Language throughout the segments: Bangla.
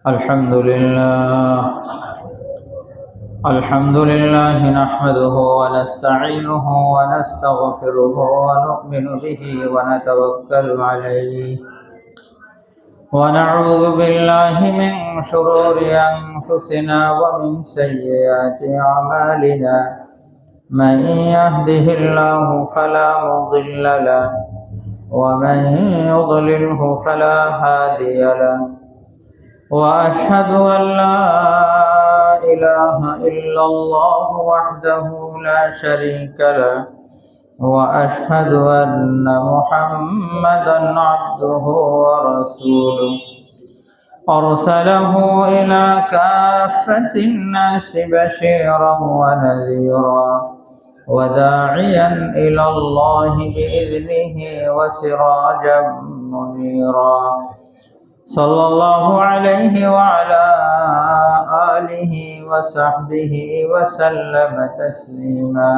الحمد لله نحمده ونستعينه ونستغفره ونؤمن به ونتوكل عليه ونعوذ بالله من شرور أنفسنا ومن سيئات أعمالنا من يهده الله فلا مضل له ومن يضلله فلا هادي له وأشهد أن لا إله إلا الله وحده لا شريك له وأشهد أن محمدا عبده ورسوله أرسله إلى كافة الناس بشيرا ونذيرا وداعيا إلى الله بإذنه وسراجا منيرا صلى الله عليه وعلى آله وصحبه وسلم تسليما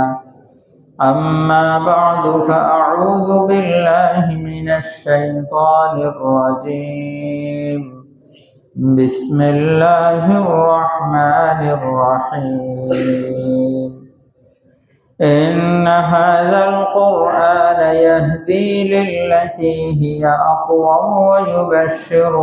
أما بعد فأعوذ بالله من الشيطان الرجيم بسم الله الرحمن الرحيم إن هذا القرآن يهدي للتي هي أقوم ويبشر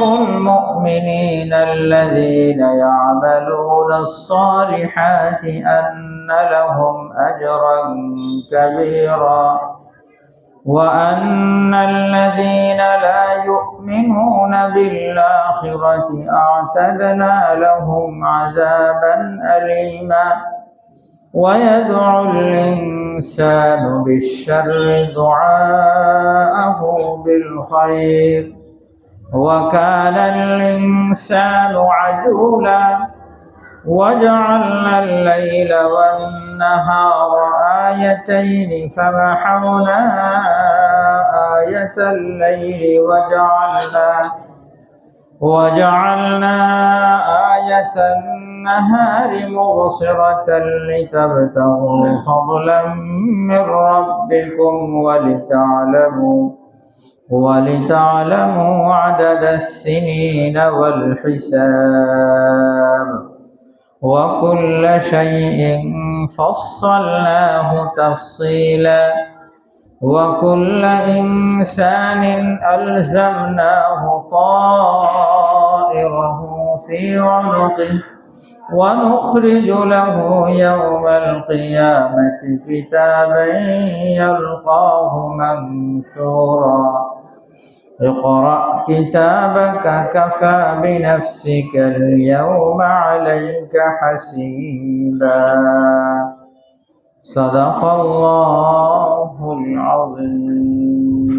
المؤمنين الذين يعملون الصالحات أن لهم أجرا كبيرا وأن الذين لا يؤمنون بالآخرة أعتدنا لهم عذابا أليما ويدعو الإنسان بالشر دعاءه بالخير وكان الإنسان عجولا وجعلنا الليل والنهار آيتين فمحونا آية الليل وجعلنا آية النهار مبصرة لتبتغوا فضلا من ربكم ولتعلموا عدد السنين والحساب وكل شيء فصلناه تفصيلا وكل إنسان ألزمناه طائره في عنقه ونخرج له يوم القيامة كتابا يلقاه منشورا اقرأ كتابك كفى بنفسك اليوم عليك حسيبا صدق الله العظيم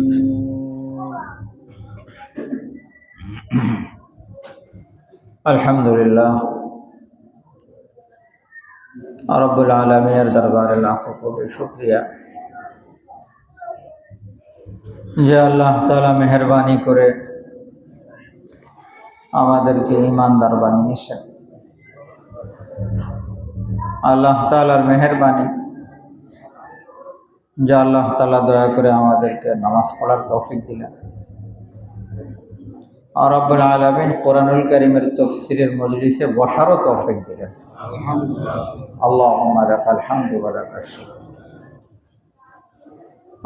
الحمد لله রব্বুল আলামিনের দরবারে লাখো কোটি শুকরিয়া যে আল্লাহ তাআলা মেহেরবানি করে আমাদেরকে ঈমানদার বানিয়েছেন। আল্লাহ তাআলার মেহেরবানি যে আল্লাহ তাআলা দয়া করে আমাদেরকে নামাজ পড়ার তৌফিক দিলেন। আর রব্বুল আলামিন কোরআনুল কারীমের তাফসীরের মজলিসে বসারও তৌফিক দিলেন। আল্লাহুম্মা লাকাল হামদু ওয়া লাকাশ শুকর।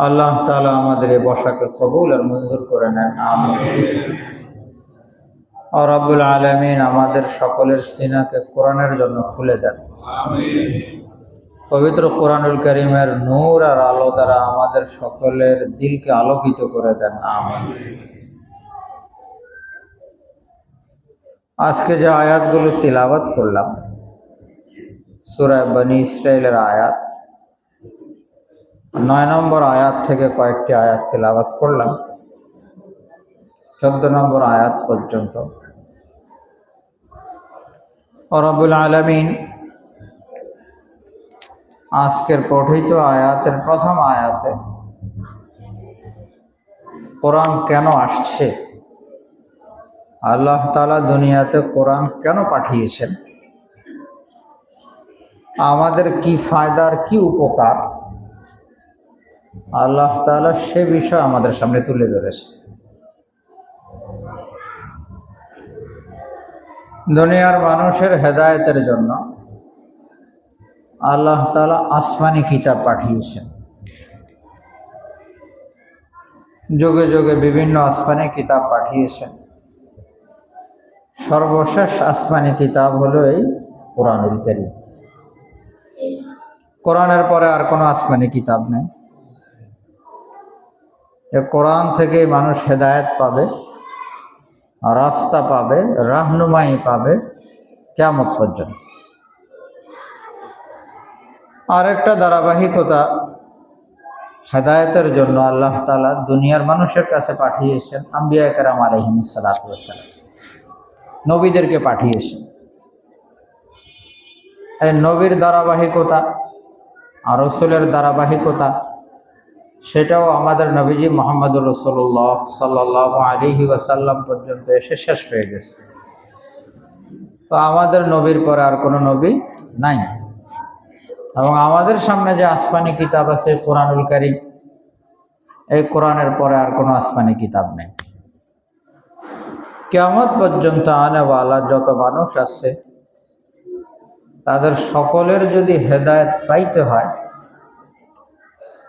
আল্লাহ তাআলা আমাদের এই বসাকে কবুল আর মঞ্জুর করে নেন, আমিন। আর রব্বুল আলামিন আমাদের সকলের সিনাকে কোরআনের জন্য খুলে দেন, আমিন। পবিত্র কোরআনুল কারীমের নূর আর আলো দ্বারা আমাদের সকলের দিলকে আলোকিত করে দেন, আমিন। আজকে যে আয়াতগুলো তিলাওয়াত করলাম সূরা বনী ইসরাঈলের আয়াত 9 নম্বর আয়াত থেকে কয়েকটি আয়াত তিলাওয়াত করলাম 14 নম্বর আয়াত পর্যন্ত। রব্বুল আলামিন আজকের পঠিত আয়াতের প্রথম আয়াতে কোরআন কেন আসছে, আল্লাহ তাআলা দুনিয়াতে কোরআন কেন পাঠিয়েছেন, আমাদের কি ফায়দার কি উপকার, আল্লাহ তাআলা সে বিষয় আমাদের সামনে তুলে ধরেছে। দুনিয়ার মানুষের হেদায়েতের জন্য আল্লাহ তাআলা আসমানি কিতাব পাঠিয়েছেন। যুগে যুগে বিভিন্ন আসমানি কিতাব পাঠিয়েছেন। সর্বশেষ আসমানি কিতাব হলো এই কোরআনুল কারীম। কোরআনের পরে আর কোনো আসমানি কিতাব নেই। এই কোরআন থেকে মানুষ হেদায়েত পাবে, রাস্তা পাবে, রাহনুমাই পাবে কিয়ামত পর্যন্ত। আরেকটা ধারাবাহিকতা হেদায়েতের জন্য আল্লাহ তাআলা দুনিয়ার মানুষের কাছে পাঠিয়েছেন আম্বিয়া কেরাম আলাইহিস সালাতু ওয়াস সালাম, নবীদেরকে পাঠিয়েছেন। এই নবীর ধারাবাহিকতা আর রাসূলের ধারাবাহিকতা সেটাও আমাদের নবীজি মুহাম্মদুর রাসূলুল্লাহ সাল্লাল্লাহু আলাইহি ওয়াসাল্লাম পর্যন্ত এসে শেষ হয়ে গেছে। তো আমাদের নবীর পরে আর কোনো নবী নাই, এবং আমাদের সামনে যে আসমানি কিতাব আছে কোরআনুল কারীম, এই কোরআনের পরে আর কোনো আসমানি কিতাব নেই। কিয়ামত পর্যন্ত আনেওয়ালা যত মানুষ আছে তাদের সকলের যদি হেদায়েত পাইতে হয়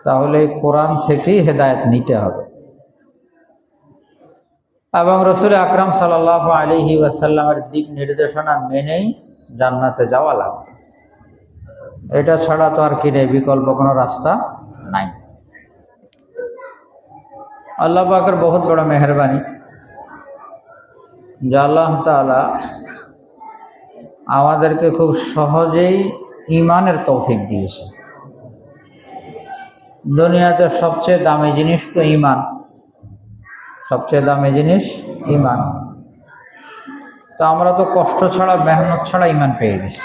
তাহলে এই কোরআন থেকেই হেদায়েত নিতে হবে, এবং রাসূল আকরাম সাল্লাল্লাহু আলাইহি ওয়াসাল্লামের দিক নির্দেশনা মেনেই জান্নাতে যাওয়া লাগবে। এটা ছাড়া তো আর কি নেই, বিকল্প কোনো রাস্তা নাই। আল্লাহ পাকের বহুত বড় মেহেরবানি যে আল্লাহ তাআলা আমাদেরকে খুব সহজেই ঈমানের তৌফিক দিয়েছে। দুনিয়াতে সবচেয়ে দামি জিনিস তো ঈমান, সবচেয়ে দামি জিনিস ঈমান। তো আমরা তো কষ্ট ছাড়া মেহনত ছাড়া ঈমান পেয়ে গেছি।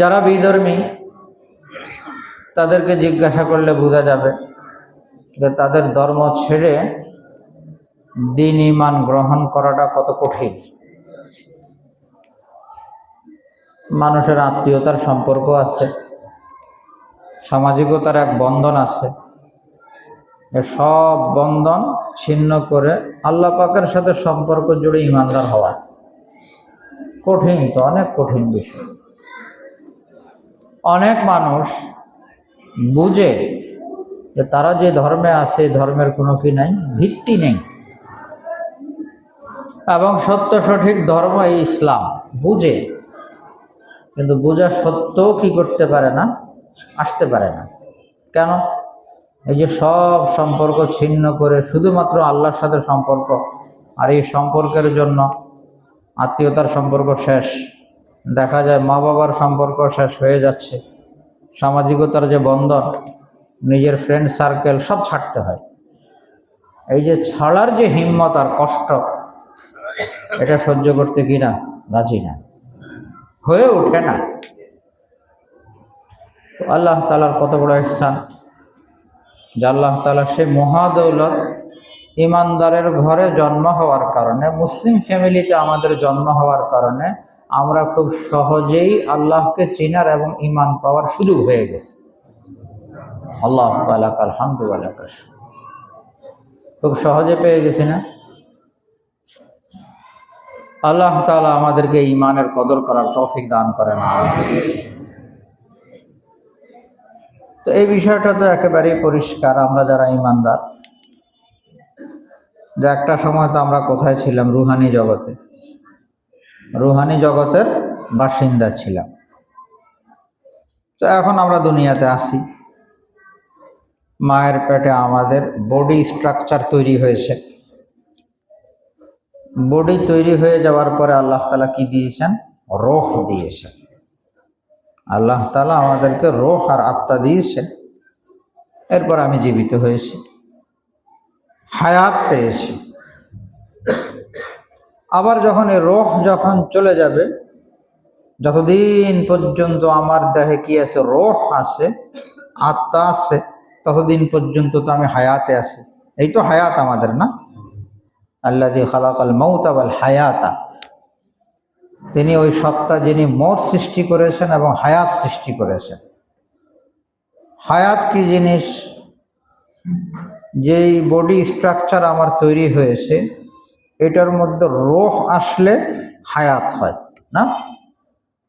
যারা বিধর্মী তাদেরকে জিজ্ঞাসা করলে বোঝা যাবে যে তাদের ধর্ম ছেড়ে দ্বীন ঈমান গ্রহণ করাটা কত কঠিন। মানুষের আত্মীয়তার সম্পর্ক আছে, সামাজিকতার এক বন্ধন আছে, সব বন্ধন ছিন্ন করে আল্লাহ পাকের সাথে সম্পর্ক জুড়ে ঈমানদার হওয়া কঠিন, তো অনেক কঠিন বিষয়। অনেক মানুষ বুঝে যে তারা যে ধর্মে আছে ধর্মের কোনো কি নাই, ভিত্তি নেই, এবং সত্য সঠিক ধর্ম এই ইসলাম বুঝে, কিন্তু বোঝা সত্ত্বেও কি করতে পারে না, আসতে পারে না। কেন? এই যে সব সম্পর্ক ছিন্ন করে শুধুমাত্র আল্লাহর সাথে সম্পর্ক, আর এই সম্পর্কের জন্য আত্মীয়তার সম্পর্ক শেষ, দেখা যায় মা বাবার সম্পর্ক শেষ হয়ে যাচ্ছে, সামাজিকতার যে বন্ধন, নিজের ফ্রেন্ড সার্কেল সব ছাড়তে হয়। এই যে ছাড়ার যে হিম্মত আর কষ্ট, এটা সহ্য করতে কি না রাজি না, হয়ে ওঠে না। তো আল্লাহ তাআলার কত বড় ইহসান যে আল্লাহ তাআলা সে মহাদৌলত ঈমানদারের ঘরে জন্ম হওয়ার কারণে, মুসলিম ফ্যামিলিতে আমাদের জন্ম হওয়ার কারণে আমরা খুব সহজেই আল্লাহকে চিনার এবং ঈমান পাওয়ার সুযোগ হয়ে গেছে। আল্লাহ লাকাল হামদু ওয়া লাকাশ, খুব সহজে পেয়ে গেছি না? আল্লাহ তাআলা আমাদেরকে ঈমানের কদর করার তৌফিক দান করেন। তো এই বিষয়টা তো একেবারেই পরিষ্কার, আমরা যারা ঈমানদার, যে একটা সময় তো আমরা কোথায় ছিলাম? রুহানি জগতে, রুহানি জগতের বাসিন্দা ছিলাম। তো এখন আমরা দুনিয়াতে আসি, মায়ের পেটে আমাদের বডি স্ট্রাকচার তৈরি হয়েছে। বডি তৈরি হয়ে যাওয়ার পরে আল্লাহ তাআলা কি দিয়েছেন? রূহ দিয়েছেন। আল্লাহ তাআলা আমাদেরকে রূহ আর আত্মা দিয়েছেন। এরপর আমি জীবিত হয়েছি, হায়াত পেয়েছি। আবার যখন এই রূহ যখন চলে যাবে, যতদিন পর্যন্ত আমার দেহে কি আছে? রূহ আছে, আত্মা আছে, ততদিন পর্যন্ত তো আমি হায়াতে আছি। এই তো হায়াত আমাদের, না? আল্লাযী খালাকাল মাউতা ওয়াল হায়াতা, তিনি ওই সত্তা যিনি মৌত সৃষ্টি করেছেন এবং হায়াত সৃষ্টি করেছেন। হায়াত কি জিনিস, যেই বডি স্ট্রাকচার আমার তৈরি হয়েছে এটার মধ্যে রূহ আসলে হায়াত হয় না?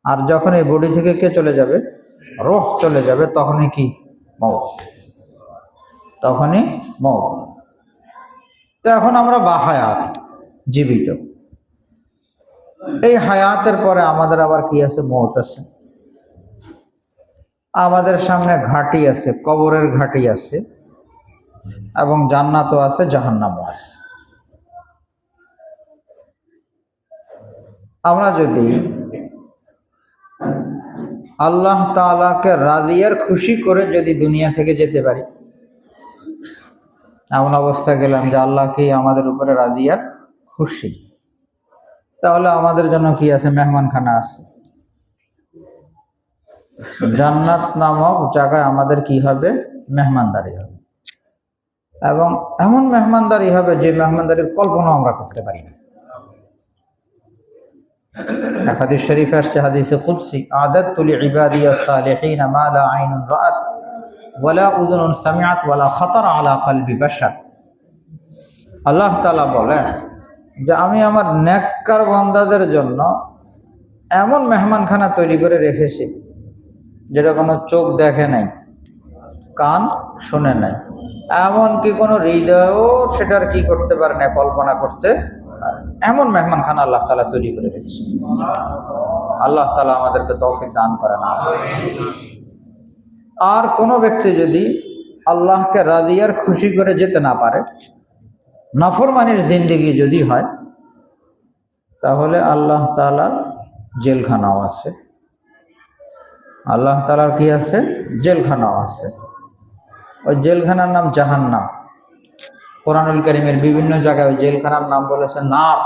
আর যখন এই বডি থেকে কে চলে যাবে, রূহ চলে যাবে, তখনই কি মওত, তখনই মওত। তো এখন আমরা বাহায়াত, জীবিত। এই হায়াতের পরে আমাদের আবার কি আছে, মওত আছে। আমাদের সামনে ঘাটি আছে, কবরের ঘাটি আছে, এবং জান্নাতও আছে, জাহান্নামও আছে। আমরা যদি আল্লাহ তাআলাকে রাজিয়ার খুশি করে যদি দুনিয়া থেকে যেতে পারি, এমন অবস্থায় গেলাম যে আল্লাহ কি আমাদের উপরে রাজিয়ার খুশি, তাহলে আমাদের জন্য কি আছে, মেহমানখানা আছে। জান্নাত নামক জায়গায় আমাদের কি হবে, মেহমানদারি হবে, এবং এমন মেহমানদারি হবে যে মেহমানদারির কল্পনা আমরা করতে পারি না। হাদিস শরীফে আসছে, হাদিসে কুদসি, আদাতু লিইবাদিয়াস সালিহিন মা লা আইনুন রাআত ওয়ালা উযুনুন সামিআত ওয়ালা খাতারা আলা কলবি বাশার। আল্লাহ তাআলা বলেন যে আমি আমার নেককার বান্দাদের জন্য এমন মেহমানখানা তৈরি করে রেখেছি যেটা কোনো চোখ দেখে নাই, কান শুনে নাই, এমনকি কোনো হৃদয়ও সেটার কি করতে পারে না, কল্পনা করতে পারে। এমন মেহমানখানা আল্লাহ তাআলা তৈরি করে রেখেছে। আল্লাহ তাআলা আমাদেরকে তৌফিক দান করেন। আর কোনো ব্যক্তি যদি আল্লাহকে রাজিয়ার খুশি করে যেতে না পারে, নাফরমানির জিন্দেগি যদি হয়, তাহলে আল্লাহ তাআলার জেলখানাও আছে। আল্লাহ তাআলার কি আছে, জেলখানাও আছে। ওই জেলখানার নাম জাহান্নাম। কোরআনুল কারীমের বিভিন্ন জায়গায় ওই জেলখানার নাম বলেছে নার,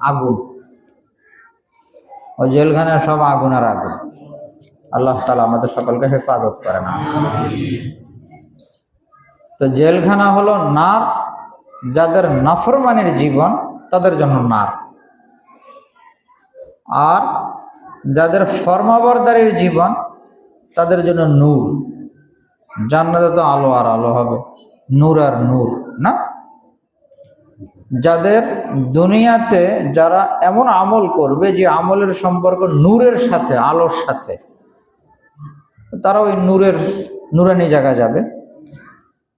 আগুন। ওই জেলখানা সব আগুন আর আগুন। আল্লাহ তাআলা আমাদের সকলকে হেফাজত করেন। তো জেলখানা হলো নার, যাদের নাফরমানের জীবন তাদের জন্য নার, আর যাদের ফরমাবরদারির জীবন তাদের জন্য নূর। জান্নাতে তো আলো আর আলো হবে, নূর আর নূর না? যাদের দুনিয়াতে যারা এমন আমল করবে যে আমলের সম্পর্ক নূরের সাথে, আলোর সাথে, তারা ওই নূরের নূরানি জায়গা যাবে,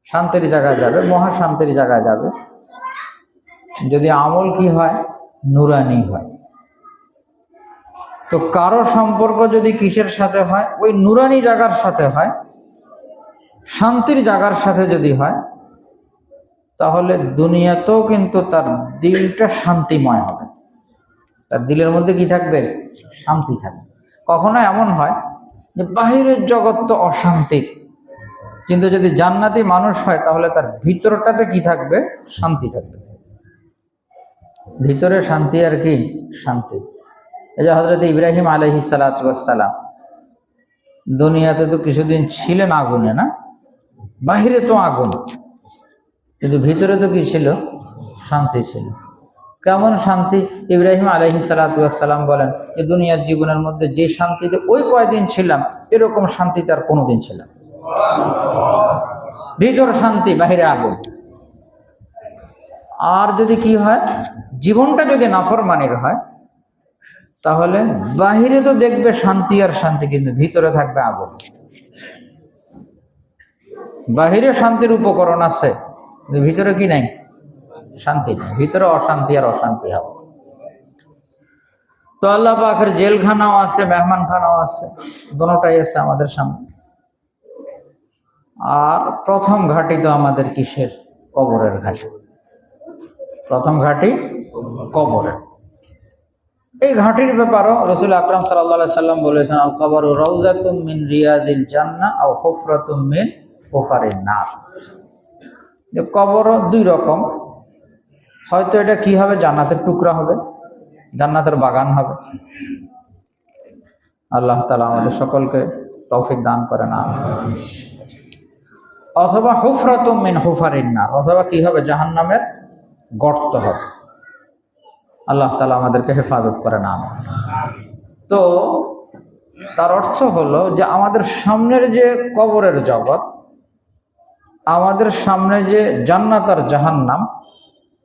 শান্তির জায়গা যাবে, মহাশান্তির জায়গা যাবে, যদি আমল কি হয়, নূরানি হয়। তো কারো সম্পর্ক যদি কিসের সাথে হয়, ওই নূরানি জায়গার সাথে হয়, শান্তির জায়গার সাথে যদি হয়, তাহলে দুনিয়াতেও কিন্তু তার দিলটা শান্তিময় হবে, তার দিলের মধ্যে কি থাকবে, শান্তি থাকবে। কখনো এমন হয় যে বাহিরের জগৎ তো অশান্তির, কিন্তু যদি জান্নাতি মানুষ হয় তাহলে তার ভিতরটাতে কি থাকবে, শান্তি থাকবে। ভিতরে শান্তি আর কি, শান্তি। এই যে হযরত ইব্রাহিম আলাইহিস সালাতু ওয়াস সালাম দুনিয়াতে তো কিছুদিন ছিলেন আগুনে না, বাহিরে তো আগুন, কিন্তু ভিতরে তো কি ছিল, শান্তি ছিল। কেমন শান্তি? ইব্রাহিম আলাইহিস সালাতু ওয়াস সালাম বলেন যে দুনিয়ার জীবনের মধ্যে যে শান্তিতে ওই কয়দিন ছিলাম, এরকম শান্তিতে আর কোনোদিন ছিলাম। ভিতর শান্তি, বাহিরে আগুন। আর যদি কি হয়, জীবনটা যদি নাফরমানির হয়, তাহলে বাহিরে তো দেখবে শান্তি আর শান্তি, কিন্তু ভিতরে থাকবে আগুন। বাহিরে শান্তির উপকরণ আছে, কিন্তু ভিতরে কি নাই, শান্তি নেই, ভিতরে অশান্তি আর অশান্তি হবে। তো আল্লাহ পাকের জেলখানাও আছে, মেহমানখানাও আছে, দুটোটাই আছে আমাদের সামনে। আর প্রথম ঘাঁটি তো আমাদের কিসের, কবরের ঘাঁটি। প্রথম ঘাঁটি কবরের। এই ঘাঁটির ব্যাপারও রাসূল আকরাম সাল্লাল্লাহু আলাইহি সাল্লাম বলেছেন, আল কবরু রাউযাতুম মিন রিয়াদিল জান্নাহ আও হুফরাতুম মিন হুফারিন নার। যে কবরও দুই রকম, হয়তো এটা কি হবে, জান্নাতের টুকরা হবে, জান্নাতের বাগান হবে। আল্লাহ তাআলা আমাদের সকলকে তৌফিক দান করেন। অথবা হুফরাতুম মিন হুফারিন নার, অথবা কি হবে, জাহান্নামের গর্ত হবে। আল্লাহ তাআলা আমাদেরকে হেফাজত করেন। তো তার অর্থ হলো যে আমাদের সামনের যে কবরের জগৎ, আমাদের সামনে যে জান্নাত আর জাহান্নাম,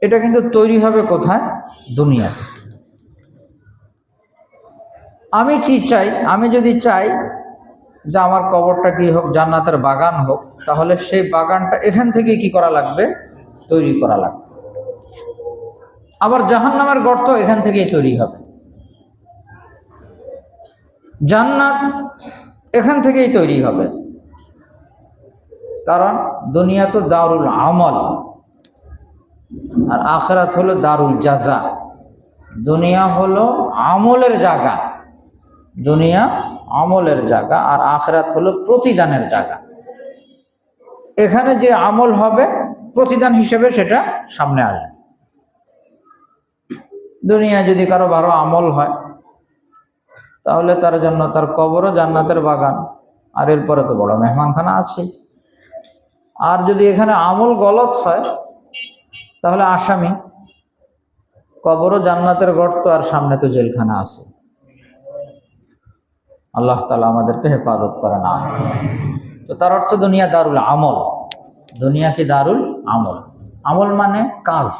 এটা কিন্তু তৈরি হবে কোথায়? দুনিয়াতে। আমি কি চাই? আমি যদি চাই যে আমার কবরটা কি হোক, জান্নাতের বাগান হোক, তাহলে সেই বাগানটা এখান থেকে কি করা লাগবে? তৈরি করা লাগবে। আবার জাহান্নামের গর্ত এখান থেকেই তৈরি হবে। জান্নাত এখান থেকেই তৈরি হবে, কারণ দুনিয়া তো দারুল আমল আর আখিরাত হলো দারুল জাযা। দুনিয়া হলো আমলের জায়গা, দুনিয়া আমলের জায়গা, আর আখিরাত হলো প্রতিদানের জায়গা। এখানে যে আমল হবে প্রতিদান হিসেবে সেটা সামনে আসবে। দুনিয়া যদি কারো ভালো আমল হয় তাহলে তার জন্য তার কবরও জান্নাতের বাগান, আর এরপরে তো বড় মেহমানখানা আছে। আর যদি এখানে আমল গলত হয় তাহলে আসামি, কবরও জান্নাতের গর্ত, আর সামনে তো জেলখানা আছে। আল্লাহ তাআলা আমাদেরকে হেফাজত করেন। তো তার অর্থ দুনিয়া দারুল আমল। দুনিয়া কি দারুল আমল? আমল মানে কাজ,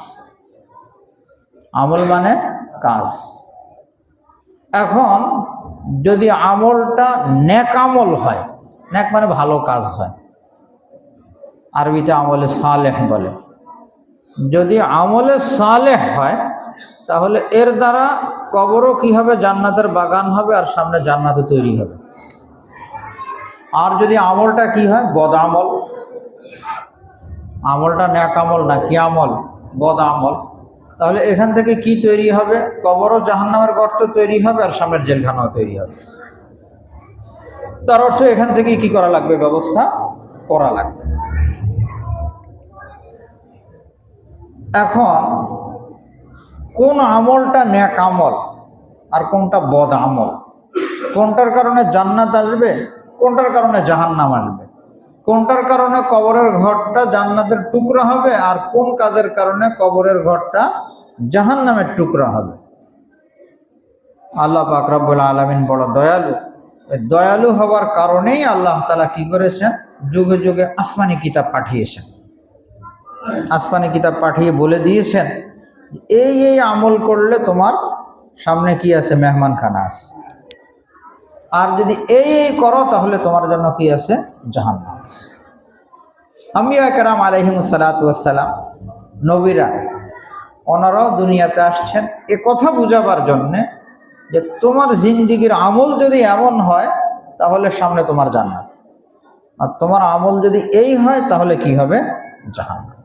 আমল মানে কাজ। এখন যদি আমলটা নেক আমল হয়, নেক মানে ভালো কাজ হয়, আরবিতে আমলে সালেহ বলে। যদি আমলে সালেহ হয় তাহলে এর দ্বারা কবরও কি হবে? জান্নাতের বাগান হবে, আর সামনে জান্নাতে তৈরি হবে। আর যদি আমলটা কি হয়? বদ আমল, আমলটা নেক আমল না কি আমল? বদ আমল, তাহলে এখান থেকে কি তৈরি হবে? কবরও জাহান্নামের গর্ত তৈরি হবে, আর সামনের জেলখানাও তৈরি হবে। তার অর্থ এখান থেকে কি করা লাগবে? ব্যবস্থা করা লাগবে। এখন কোন আমলটা নেক আমল আর কোনটা বদ আমল? কোনটার কারণে জান্নাত আসবে, কোনটার কারণে জাহান্নাম আসবে? কোনটার কারণে কবরের ঘরটা জান্নাতের টুকরা হবে, আর কোন কাজের কারণে কবরের ঘরটা জাহান্নামের টুকরা হবে? আল্লাহ পাক রব্বুল আলামিন বড় দয়ালু। দয়ালু হওয়ার কারণেই আল্লাহ তাআলা কি করেছেন? যুগে যুগে আসমানি কিতাব পাঠিয়েছেন। আসমানি কিতাব পাঠিয়ে বলে দিয়েছেন এই এই আমল করলে তোমার সামনে কি আছে? মেহমানখানা আছে। আর যদি এই এই করো তাহলে তোমার জন্য কি আছে? জাহান্নাম। আম্বিয়া কেরাম আলাইহিমুস সালাতু ওয়াস সালাম, নবীরা, ওনারাও দুনিয়াতে আসছেন এ কথা বুঝাবার জন্যে যে তোমার জিন্দিগির আমল যদি এমন হয় তাহলে সামনে তোমার জান্নাত, আর তোমার আমল যদি এই হয় তাহলে কি হবে? জাহান্নাম।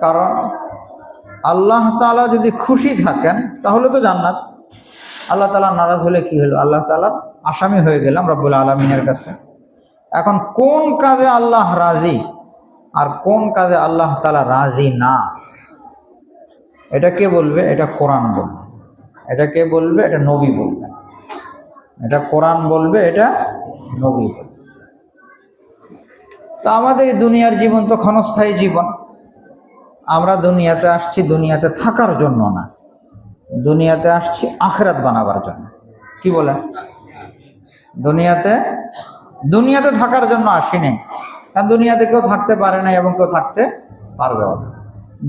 কারণ আল্লাহ তাআলা যদি খুশি থাকেন তাহলে তো জান্নাত, আল্লাহ তাআলা নারাজ হলে কি হলো? আল্লাহ তাআলা আসামি হয়ে গেলাম রব্বুল আলামিনের কাছে। এখন কোন কাজে আল্লাহ রাজি আর কোন কাজে আল্লাহ তাআলা রাজি না, এটা কে বলবে? এটা কোরআন বলবে। এটা কে বলবে? এটা নবী বলবে। এটা কোরআন বলবে, এটা নবী বলবে। তো আমাদের দুনিয়ার জীবন তো ক্ষণস্থায়ী জীবন। আমরা দুনিয়াতে আসছি দুনিয়াতে থাকার জন্য না, দুনিয়াতে আসছি আখিরাত বানাবার জন্য। কি বলেন? দুনিয়াতে থাকার জন্য আসিনি, কারণ দুনিয়াতে কেউ থাকতে পারে না এবং কেউ থাকতে পারবে না।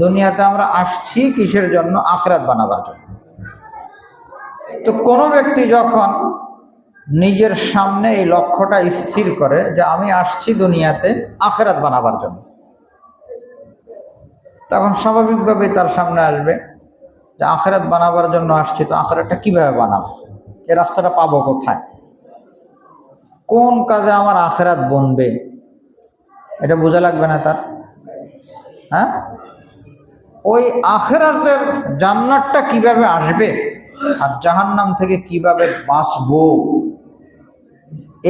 দুনিয়াতে আমরা আসছি কিসের জন্য? আখিরাত বানাবার জন্য। তো কোনো ব্যক্তি যখন নিজের সামনে এই লক্ষ্যটা স্থির করে যে আমি আসছি দুনিয়াতে আখিরাত বানাবার জন্য, তখন স্বাভাবিকভাবেই তার সামনে আসবে যে আখিরাত বানাবার জন্য আসছি, তো আখিরাতটা কিভাবে বানাবো? এই রাস্তাটা পাবো কোথায়? কোন কাজে আমার আখিরাত বনবে? এটা বোঝা লাগবে না তার? হ্যাঁ, ওই আখিরাতের জান্নাতটা কিভাবে আসবে আর জাহান্নাম থেকে কিভাবে বাঁচবো,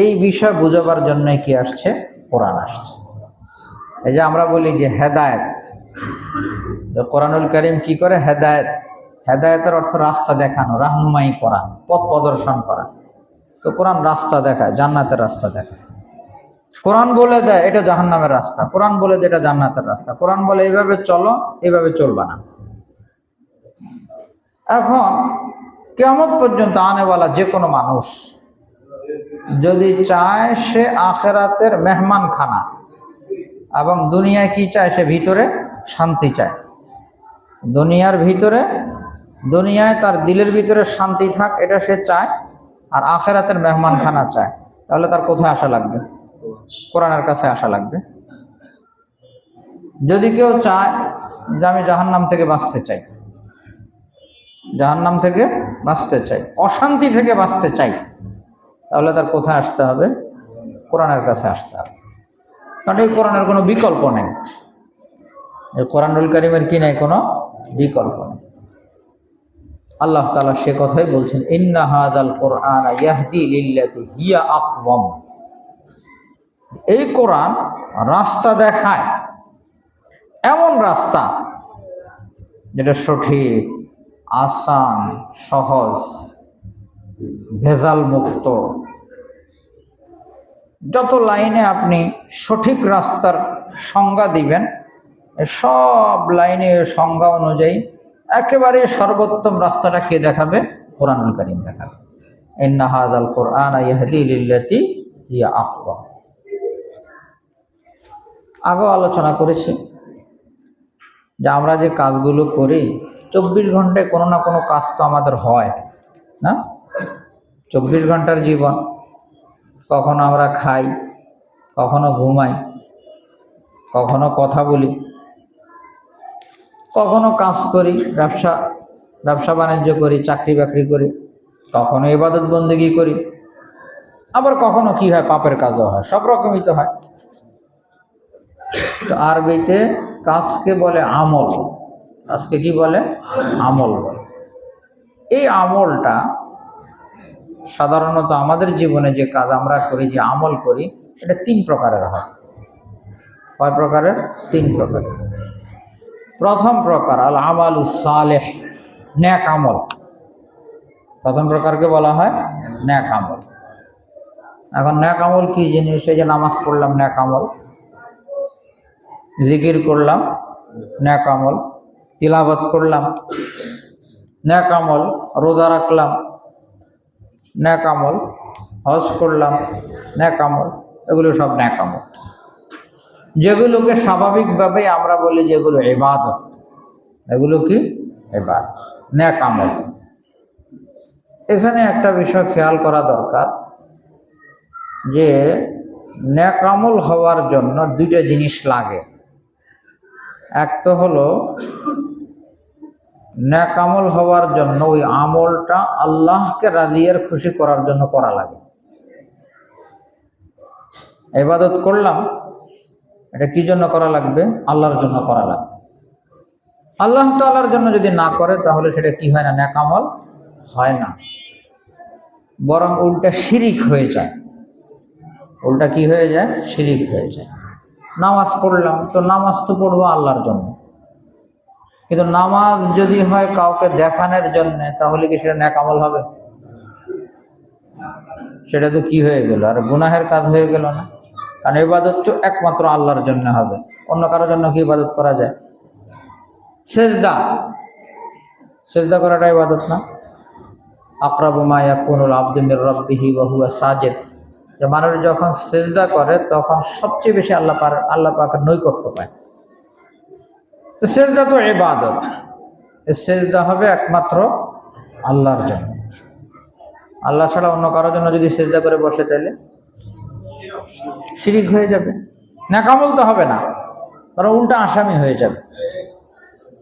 এই বিষয় বোঝাবার জন্য কি আসছে? কোরআন আসছে। এই যে আমরা বলি যে হেদায়েত, কোরআনুল কারীম কি করে? হেদায়েত। হেদায়েতের অর্থ রাস্তা দেখানো, রাহনুমাই করা, পথ প্রদর্শন করা। তো কোরআন রাস্তা দেখায়, জান্নাতের রাস্তা দেখায়। কোরআন বলে দেয় এটা জাহান্নামের রাস্তা, কোরআন বলে দেয় এটা জান্নাতের রাস্তা। কোরআন বলে এইভাবে চলো, এইভাবে চলবা না। এখন কিয়ামত পর্যন্ত আনেওয়ালা যে কোনো মানুষ যদি চায় সে আখেরাতের মেহমান খানা এবং দুনিয়ায় কি চায়, সে ভিতরে শান্তি চায়, দুনিয়ায় তার দিলের ভিতরে শান্তি থাক এটা সে চায়, আর আখেরাতের মেহমান খানা চায়, তাহলে তার কোথায় আসা লাগবে? কোরআনের কাছে আসা লাগবে। যদি কেউ চায় যে আমি জাহান্নাম থেকে বাঁচতে চাই, অশান্তি থেকে বাঁচতে চাই, তাহলে তার কোথায় আসতে হবে? কোরআনের কাছে আসতে হবে। কারণ এই কোরআনের কোনো বিকল্প নেই, এই কোরআনুল কারীমের কি নেই? কোনো বিকল্প নেই। আল্লাহ তাআলা সে কথাই বলছেন, ইন্না হাযাল কুরআনা ইয়াহদি লিল্লাতি হিয়া আকওয়াম। এই কোরআন রাস্তা দেখায়, এমন রাস্তা যেটা সঠিক, আসান, সহজ, ভেজাল মুক্ত। যত লাইনে আপনি সঠিক রাস্তার সংজ্ঞা দিবেন, সব লাইনে সংজ্ঞা অনুযায়ী একেবারে সর্বোত্তম রাস্তাটা কে দেখাবে? কোরআনুল কারীম দেখাবে। ইন্না হাযাল কুরআনা ইয়াহদি লিল্লাতি হিয়া আকওয়াম। আগেও আলোচনা করেছি যে আমরা যে কাজগুলো করি 24 ঘন্টায় কোনো না কোনো কাজ তো আমাদের হয় না? 24 ঘন্টার জীবন। কখনো আমরা খাই, কখনো ঘুমাই, কখনো কথা বলি, কখনো কাজ করি, ব্যবসা বাণিজ্য করি, চাকরি বাকরি করি, কখনো ইবাদত বন্দেগী করি, আবার কখনো কি হয়, পাপের কাজও হয়, সব রকমই তো হয়। তো আরবিতে কাজকে বলে আমল, কাজকে কি বলে? আমল বলে। এই আমলটা সাধারণত আমাদের জীবনে যে কাজ আমরা করি, যে আমল করি, এটা 3 প্রকারের হয়। কয় প্রকারের? 3 প্রকারের। প্রথম প্রকার আল আমালুস সালেহ, নেক আমল। প্রথম প্রকারকে বলা হয় নেক আমল। এখন নেক আমল কি জিনিস? এই যে নামাজ পড়লাম, নেক আমল। জিকির করলাম, নেক আমল। তিলাওয়াত করলাম, নেক আমল। রোজা রাখলাম, নেক আমল। হজ করলাম, নেক আমল। এগুলো সব নেক আমল, যেগুলোকে স্বাভাবিকভাবে আমরা বলি যেগুলো ইবাদত। এগুলো কি? ইবাদত, নেক আমল। এখানে একটা বিষয় খেয়াল করা দরকার যে নেক আমল হওয়ার জন্য 2টা জিনিস লাগে। এক তো হলো নেক আমল হওয়ার জন্য ওই আমলটা আল্লাহকে রাজি আর খুশি করার জন্য করা লাগে। ইবাদত করলাম, এটা কি জন্য করা লাগবে? আল্লাহর জন্য করা লাগবে। আল্লাহ তাআলার জন্য যদি না করে তাহলে সেটা কি হয় না? নেক আমল হয় না, বরং উল্টা শিরিক হয়ে যায়। উল্টা কি হয়ে যায়? শিরিক হয়ে যায়। নামাজ পড়লাম, তো নামাজ তো পড়বো আল্লাহর জন্য, কিন্তু নামাজ যদি হয় কাউকে দেখানোর জন্য, তাহলে কি সেটা নেক আমল হবে? সেটা তো কি হয়ে গেল? আর গুনাহের কাজ হয়ে গেল না? কারণ ইবাদত তো একমাত্র আল্লাহর জন্য হবে, অন্য কারোর জন্য কি ইবাদত করা যায়? সেজদা করাটা ইবাদত না? আকরাবু মা ইয়াকুনুল আবদু মির রাব্বিহি ওয়া হুয়া সাজিদ। যে মানুষ যখন সেজদা করে তখন সবচেয়ে বেশি আল্লাহ পাকের নৈকট্য পায়। তো সেজদা তো ইবাদত, এই সেজদা হবে একমাত্র আল্লাহর জন্য। আল্লাহ ছাড়া অন্য কারোর জন্য যদি সেজদা করে বসে, তাহলে শিরিক হয়ে যাবে, নেক আমল তো হবে না, বরং উল্টা আসামি হয়ে যাবে।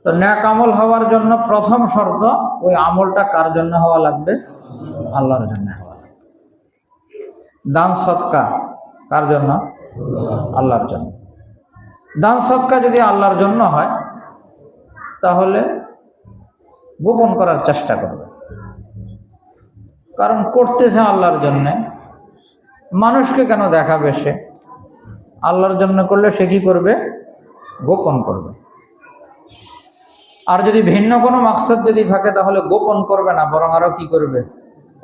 তো নেক আমল হওয়ার জন্য প্রথম শর্ত, ওই আমলটা কার জন্য হওয়া লাগবে? আল্লাহর জন্য হওয়া লাগবে। দান সদকা কার জন্য? আল্লাহর জন্য। দান সদকা যদি আল্লাহর জন্য হয় তাহলে গোপন করার চেষ্টা করবে, কারণ করতেছে আল্লাহর জন্য, মানুষকে কেন দেখাবে? সে আল্লাহর জন্য করলে সে কি করবে? গোপন করবে। আর যদি ভিন্ন কোনো মাকসাদ যদি থাকে তাহলে গোপন করবে না, বরং আরো কি করবে?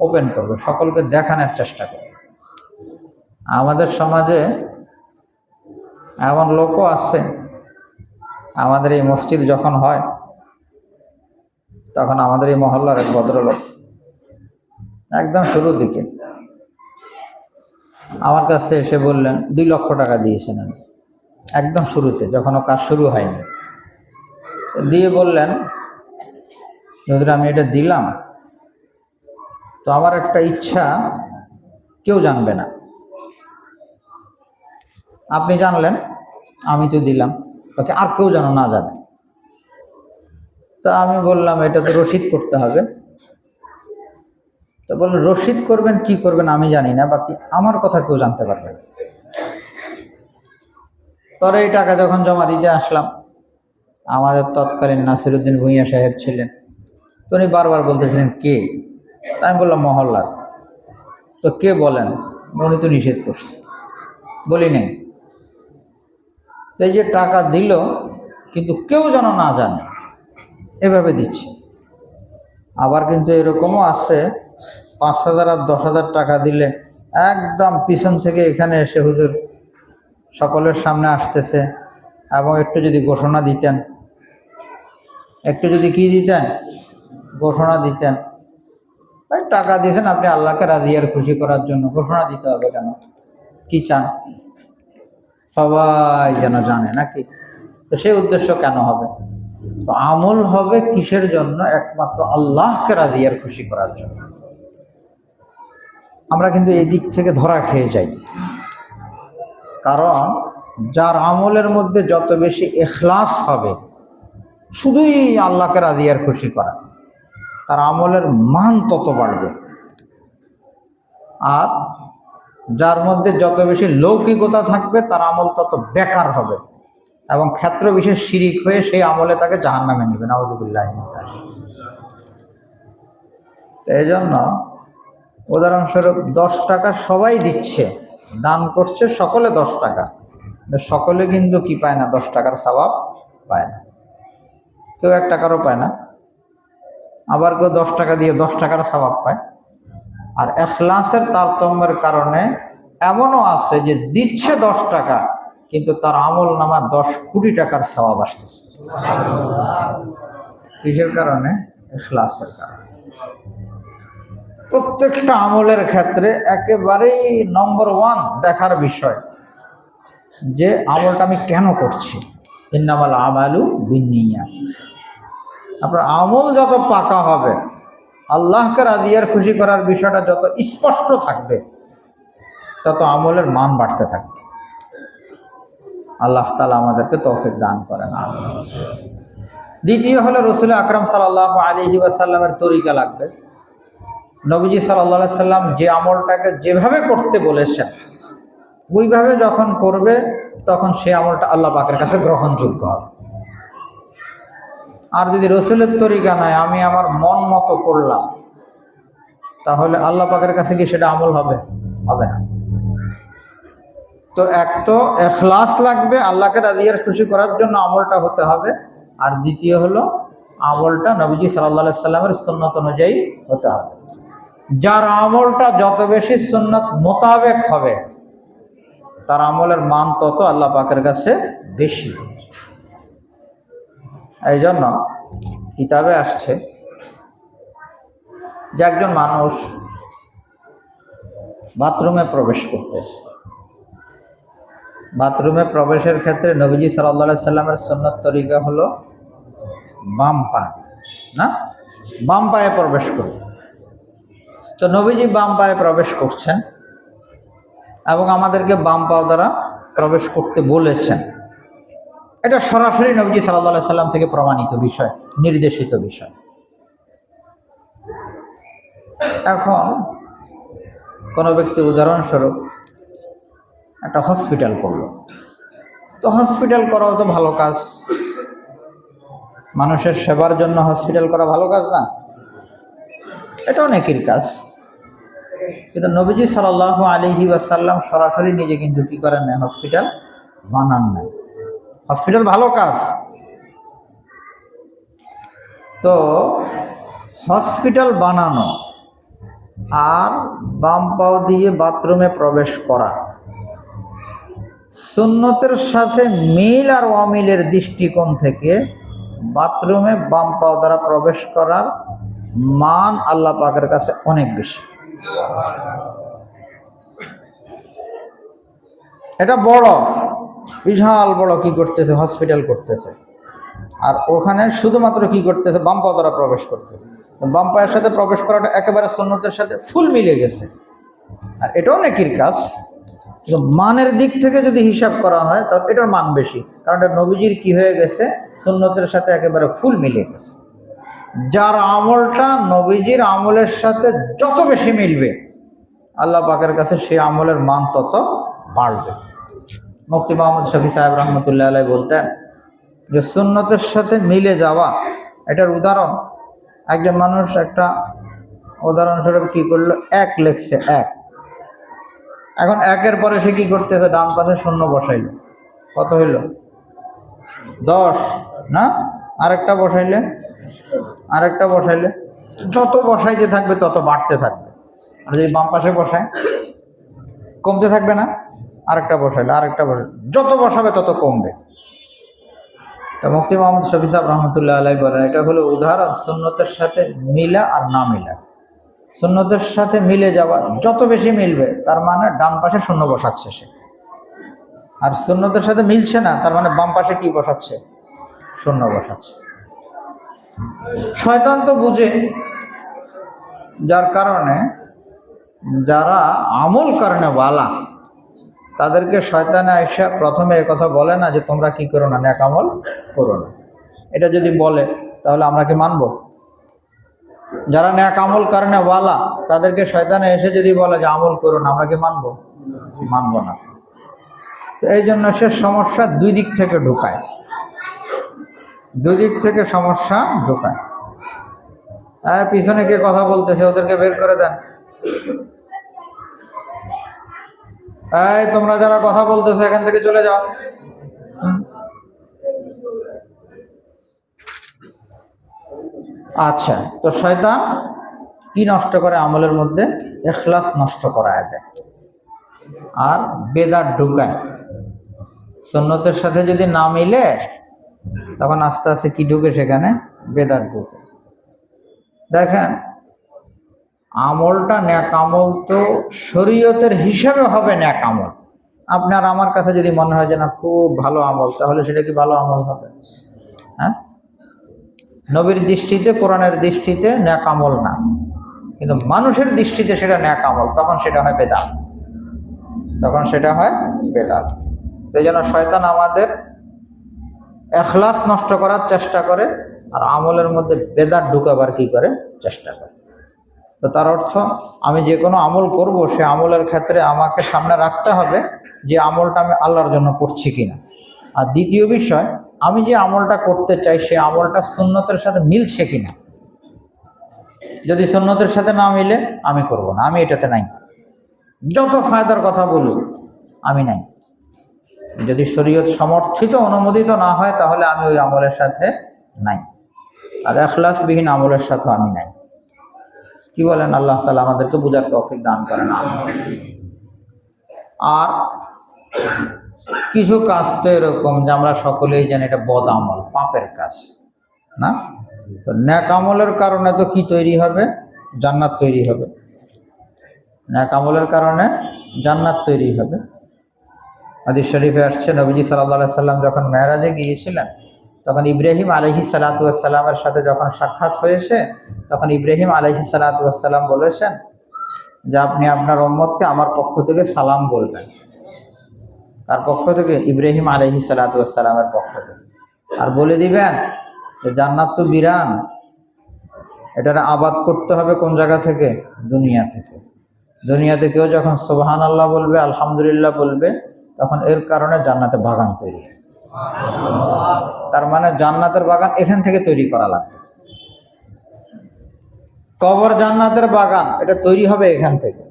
ওপেন করবে, সকলকে দেখানোর চেষ্টা করবে। আমাদের সমাজে এমন লোকও আছে, আমাদের এই মসজিদ যখন হয় তখন আমাদের এই মহল্লার এক ভদ্রলোক একদম শুরুর দিকে আমার কাছে এসে বললেন 2 লক্ষ টাকা দিয়েছেন উনি। একদম শুরুতে, যখন কাজ শুরু হয়নি। দিয়ে বললেন, যদি আমি এটা দিলাম, তো আমার একটা ইচ্ছা কেউ জানবে না, আপনি জানলেন, আমি তো দিলাম, ওকে আর কেউ যেন না জানে। তা আমি বললাম, এটা তো রসিদ করতে হবে। তো বললেন, রসিদ করবেন কি করবেন আমি জানি না, বাকি আমার কথা কেউ জানতে পারবে না। পরে এই টাকা যখন জমা দিতে আসলাম, আমাদের তৎকালীন নাসিরউদ্দিন ভূঁইয়া সাহেব ছিলেন। তো উনি বারবার বলতেছিলেন, কে? আমি বললাম, মহল্লার। তো কে বলেন? উনি তো নিষেধ করছে। বলি নাই। তো এই যে টাকা দিল, কিন্তু কেউ যেন না জানে, এভাবে দিচ্ছে। আবার কিন্তু এরকমও আছে, 5,000 আর 10,000 টাকা দিলে একদম পিছন থেকে এখানে এসে হুজুর সকলের সামনে আসতেছে, এবং একটু যদি ঘোষণা দিতেন, একটু যদি কি দিতেন, ঘোষণা দিতেন। ভাই টাকা দিয়েছেন আপনি আল্লাহকে রাজি আর খুশি করার জন্য, ঘোষণা দিতে হবে কেন? কি চান? সবাই যেন জানে নাকি? তো সেই উদ্দেশ্য কেন হবে? তো আমল হবে কিসের জন্য? একমাত্র আল্লাহকে রাজি আর খুশি করার জন্য। আমরা কিন্তু এই দিক থেকে ধরা খেয়ে যাই, কারণ যার আমলের মধ্যে যত বেশি ইখলাস হবে, শুধুই আল্লাহকে রাজি আর খুশি করা, তার আমলের মান তত বাড়বে। আর যার মধ্যে যত বেশি লৌকিকতা থাকবে, তার আমল তত বেকার হবে এবং ক্ষেত্র বিশেষ শিরিক হয়ে সেই আমলে তাকে জাহান্নামে নেবে, নাউযুবিল্লাহ। তো এই জন্য উদাহরণস্বরূপ 10 টাকা সবাই দিচ্ছে, দান করছে সকলে 10 টাকা, সকলে কিন্তু কি পায় না? 10 টাকার সওয়াব পায় না, কেউ 1 টাকারও পায় না। আবার কেউ 10 টাকা দিয়ে 10 টাকার সওয়াব পায়। আর ইখলাসের তারতম্যের কারণে এমনও আছে যে দিচ্ছে 10 টাকা, কিন্তু তার আমল নামা 10 কোটি টাকার সওয়াব আসতেছে। কিসের কারণে? ইখলাসের কারণে। প্রত্যেকটা আমলের ক্ষেত্রে একেবারেই নম্বর 1 দেখার বিষয় যে আমলটা আমি কেন করছি। ইন্নামাল আমালু বিন্নিয়াত। আপনার আমল যত পাকা হবে, আল্লাহকে রাজি আর খুশি করার বিষয়টা যত স্পষ্ট থাকবে, তত আমলের মান বাড়তে থাকবে। আল্লাহ তাআলা আমাদেরকে তৌফিক দান করেন। দ্বিতীয় হলো রাসূল আকরাম সাল্লাল্লাহু আলাইহি ওয়াসাল্লামের তরিকা লাগবে। নবীজি সাল্লাল্লাহু আলাইহি সাল্লাম যে আমলটাকে যেভাবে করতে বলেছেন, ওইভাবে যখন করবে, তখন সেই আমলটা আল্লাহ পাকের কাছে গ্রহণযোগ্য হবে। আর যদি রাসূলের তরিকা নয়, আমি আমার মন মতো করলাম, তাহলে আল্লাহ পাকের কাছে কি সেটা আমল হবে? হবে না। তো এক তো ইখলাস লাগবে, আল্লাহকে রাজি আর খুশি করার জন্য আমলটা হতে হবে। আর দ্বিতীয় হলো আমলটা নবীজি সাল্লাল্লাহু আলাইহি সাল্লামের সুন্নাত অনুযায়ী হতে হবে। যার আমলটা যত বেশি সুন্নাত মোতাবেক হবে, তার আমলের মান তত আল্লাহ পাকের কাছে বেশি। এই জন্য কিতাবে আসছে যে একজন মানুষ বাথরুমে প্রবেশ করতেছে। বাথরুমে প্রবেশের ক্ষেত্রে নবীজি সাল্লাল্লাহু আলাইহি সাল্লামের সুন্নাত তরিকা হলো বাম পা, না বাম পায়ে প্রবেশ করবে। তো নবীজি বাম পায়ে প্রবেশ করছেন এবং আমাদেরকে বাম পা দ্বারা প্রবেশ করতে বলেছেন। এটা সরাসরি নবীজি সাল্লাল্লাহু আলাইহি সাল্লাম থেকে প্রমাণিত বিষয়, নির্দেশিত বিষয়। এখন কোনো ব্যক্তি উদাহরণস্বরূপ একটা হসপিটাল করলো, তো হসপিটাল করাও তো ভালো কাজ, মানুষের সেবার জন্য হসপিটাল করা ভালো কাজ না? এটা অনেকের কাজ। কিন্তু নবীজি সাল্লাল্লাহু আলাইহি ওয়াসাল্লাম সরাসরি নিজে কিন্তু কি করেন না? হসপিটাল বানান না। হসপিটাল ভালো কাজ, তো হসপিটাল বানানো আর বাম পাও দিয়ে বাথরুমে প্রবেশ করা সুন্নতের সাথে মিল আর অমিলের দৃষ্টিকোণ থেকে বাথরুমে বাম পাও দ্বারা প্রবেশ করার মান আল্লাহ পাকের কাছে অনেক বেশি। এটা বড়, বিশাল বড় কি করতেছে, হসপিটাল করতেছে। আর ওখানে শুধুমাত্র কি করতেছে, বাম পা দ্বারা প্রবেশ করতেছে। বাম পায়ের সাথে প্রবেশ করাটা একেবারে সুন্নতের সাথে ফুল মিলে গেছে। আর এটাও নেকির কাজ, কিন্তু মানের দিক থেকে যদি হিসাব করা হয় তাহলে এটার মান বেশি, কারণ এটা নবীজির কি হয়ে গেছে, সুন্নতের সাথে একেবারে ফুল মিলে গেছে। যার আমলটা নবীজির আমলের সাথে যত বেশি মিলবে, আল্লাহ পাকের কাছে সেই আমলের মান তত বাড়বে। মুফতি মোহাম্মদ শফি সাহেব রহমতুল্লাহ আলাইহি বলতেন যে সুন্নতের সাথে মিলে যাওয়া, এটার উদাহরণ, একজন মানুষ একটা উদাহরণস্বরূপ কি করলো, এক লেখছে এক, এখন একের পরে সে কি করতেছে, ডান পাশে শূন্য বসাইলো, কত হইল, 10 না, আরেকটা বসাইলে, আরেকটা বসাইলে, যত বসাইতে থাকবে তত বাড়তে থাকবে। আর যদি বাম পাশে বসায় কমতে থাকবে না, আরেকটা বসাইলে, আরেকটা বসাইলে, যত বসাবে তত কমবে। তো মুফতি মোহাম্মদ শফি সাহেব রহমতুল্লাহ আলাইহি বলেন এটা হলো উদাহরণ সুন্নতের সাথে মিলা আর না মিলা। সুন্নতের সাথে মিলে যাওয়া, যত বেশি মিলবে তার মানে ডান পাশে শূন্য বসাচ্ছে সে, আর সুন্নতের সাথে মিলছে না তার মানে বাম পাশে কি বসাচ্ছে, শূন্য বসাচ্ছে। শয়তান তো বুঝে, যার কারণে যারা আমল কারণে ওয়ালা তাদেরকে শয়তানে আইসা প্রথমে কথা বলে না যে তোমরা কি করো না, নেক আমল করো না। এটা যদি বলে তাহলে আমরা কি মানবো? যারা নেক আমল কারণে ওয়ালা তাদেরকে শয়তানে এসে যদি বলে যে আমল করো না, আমরা কি মানবো? মানবো না। তো এই জন্য সে সমস্যা দুই দিক থেকে ঢুকায়, দুই দিক থেকে সমস্যা ঢুকায়। পিছনে কে কথা বলতেছে ওদেরকে বের করে দেন। এই তোমরা যারা কথা বলতেছো এখান থেকে চলে যাও। আচ্ছা, তো শয়তান কি নষ্ট করে আমলের মধ্যে? ইখলাস নষ্ট করায় দেয় আর বেদাত ঢুকায়। সুন্নতের সাথে যদি না মিলে তখন আস্তে আস্তে কি ঢুকে সেখানে, বেদাত ঢুকে। দেখেন আমলটা নেক আমল তো শরীয়তের হিসাবে হবে নেক আমল। আপনার আমার কাছে যদি মনে হয় যে না খুব ভালো আমল, তাহলে সেটা কি ভালো আমল হবে? হ্যাঁ, নবীর দৃষ্টিতে, কোরআনের দৃষ্টিতে নেক আমল না, কিন্তু মানুষের দৃষ্টিতে সেটা নেক আমল, তখন সেটা হয় বেদাত, তখন সেটা হয় বেদাত। এই জন্য শয়তান আমাদের ইখলাস নষ্ট করার চেষ্টা করে আর আমলের মধ্যে বেদাত ঢুকাবার কি করে, চেষ্টা করে। তো তার অর্থ আমি যে কোনো আমল করব সে আমলের ক্ষেত্রে আমাকে সামনে রাখতে হবে যে আমলটা আমি আল্লাহর জন্য করছি কিনা। আর দ্বিতীয় বিষয়, আমি যে আমলটা করতে চাই সে আমলটা সুন্নতের সাথে মিলছে কিনা। যদি সুন্নতের সাথে না মিলে আমি করব না, আমি এটাতে নাই। যত ফায়দার কথা বলুক আমি নাই। যদি শরীয়ত সমর্থিত অনুমোদিত না হয় তাহলে আমি ওই আমলের সাথে নাই, আর ইখলাসবিহীন আমলের সাথে আমি নাই। কি বলেন? আল্লাহ তাআলা আমাদেরকে বুঝার তৌফিক দান করেন। আর কিছু কাজ তো এরকম যে আমরা সকলেই জানি এটা বদ আমল, পাপের কাজ না। তো নেক আমলের কারণে তো কি তৈরি হবে? জান্নাত তৈরি হবে। নেক আমলের কারণে জান্নাত তৈরি হবে। হাদিস শরীফে আসছে নবীজি সাল্লাল্লাহু আলাইহি সাল্লাম যখন মেরাজে গিয়েছিলেন তখন ইব্রাহিম আলাইহিস সালাতু ওয়াস সালামের সাথে যখন সাক্ষাৎ হয়েছে তখন ইব্রাহিম আলাইহিস সালাতু ওয়াস সালাম বলেছেন যে আপনি আপনার উম্মতকে আমার পক্ষ থেকে সালাম বলবেন। তার পক্ষ থেকে? ইব্রাহিম আলাইহিস সালাতু ওয়াস সালামের পক্ষ থেকে। আর বলে দিবেন যে জান্নাত তো বিরান, এটা আবাদ করতে হবে কোন জায়গা থেকে? দুনিয়া থেকে। দুনিয়াতে কেউ যখন সুবহানাল্লাহ বলবে, আলহামদুলিল্লাহ বলবে, তখন এর কারণে জান্নাতে বাগান তৈরি হয়। তার মানে জান্নাতের বাগান এখান থেকে তৈরি করা লাগবে। কবর জান্নাতের বাগান, এটা তৈরি হবে এখান থেকে।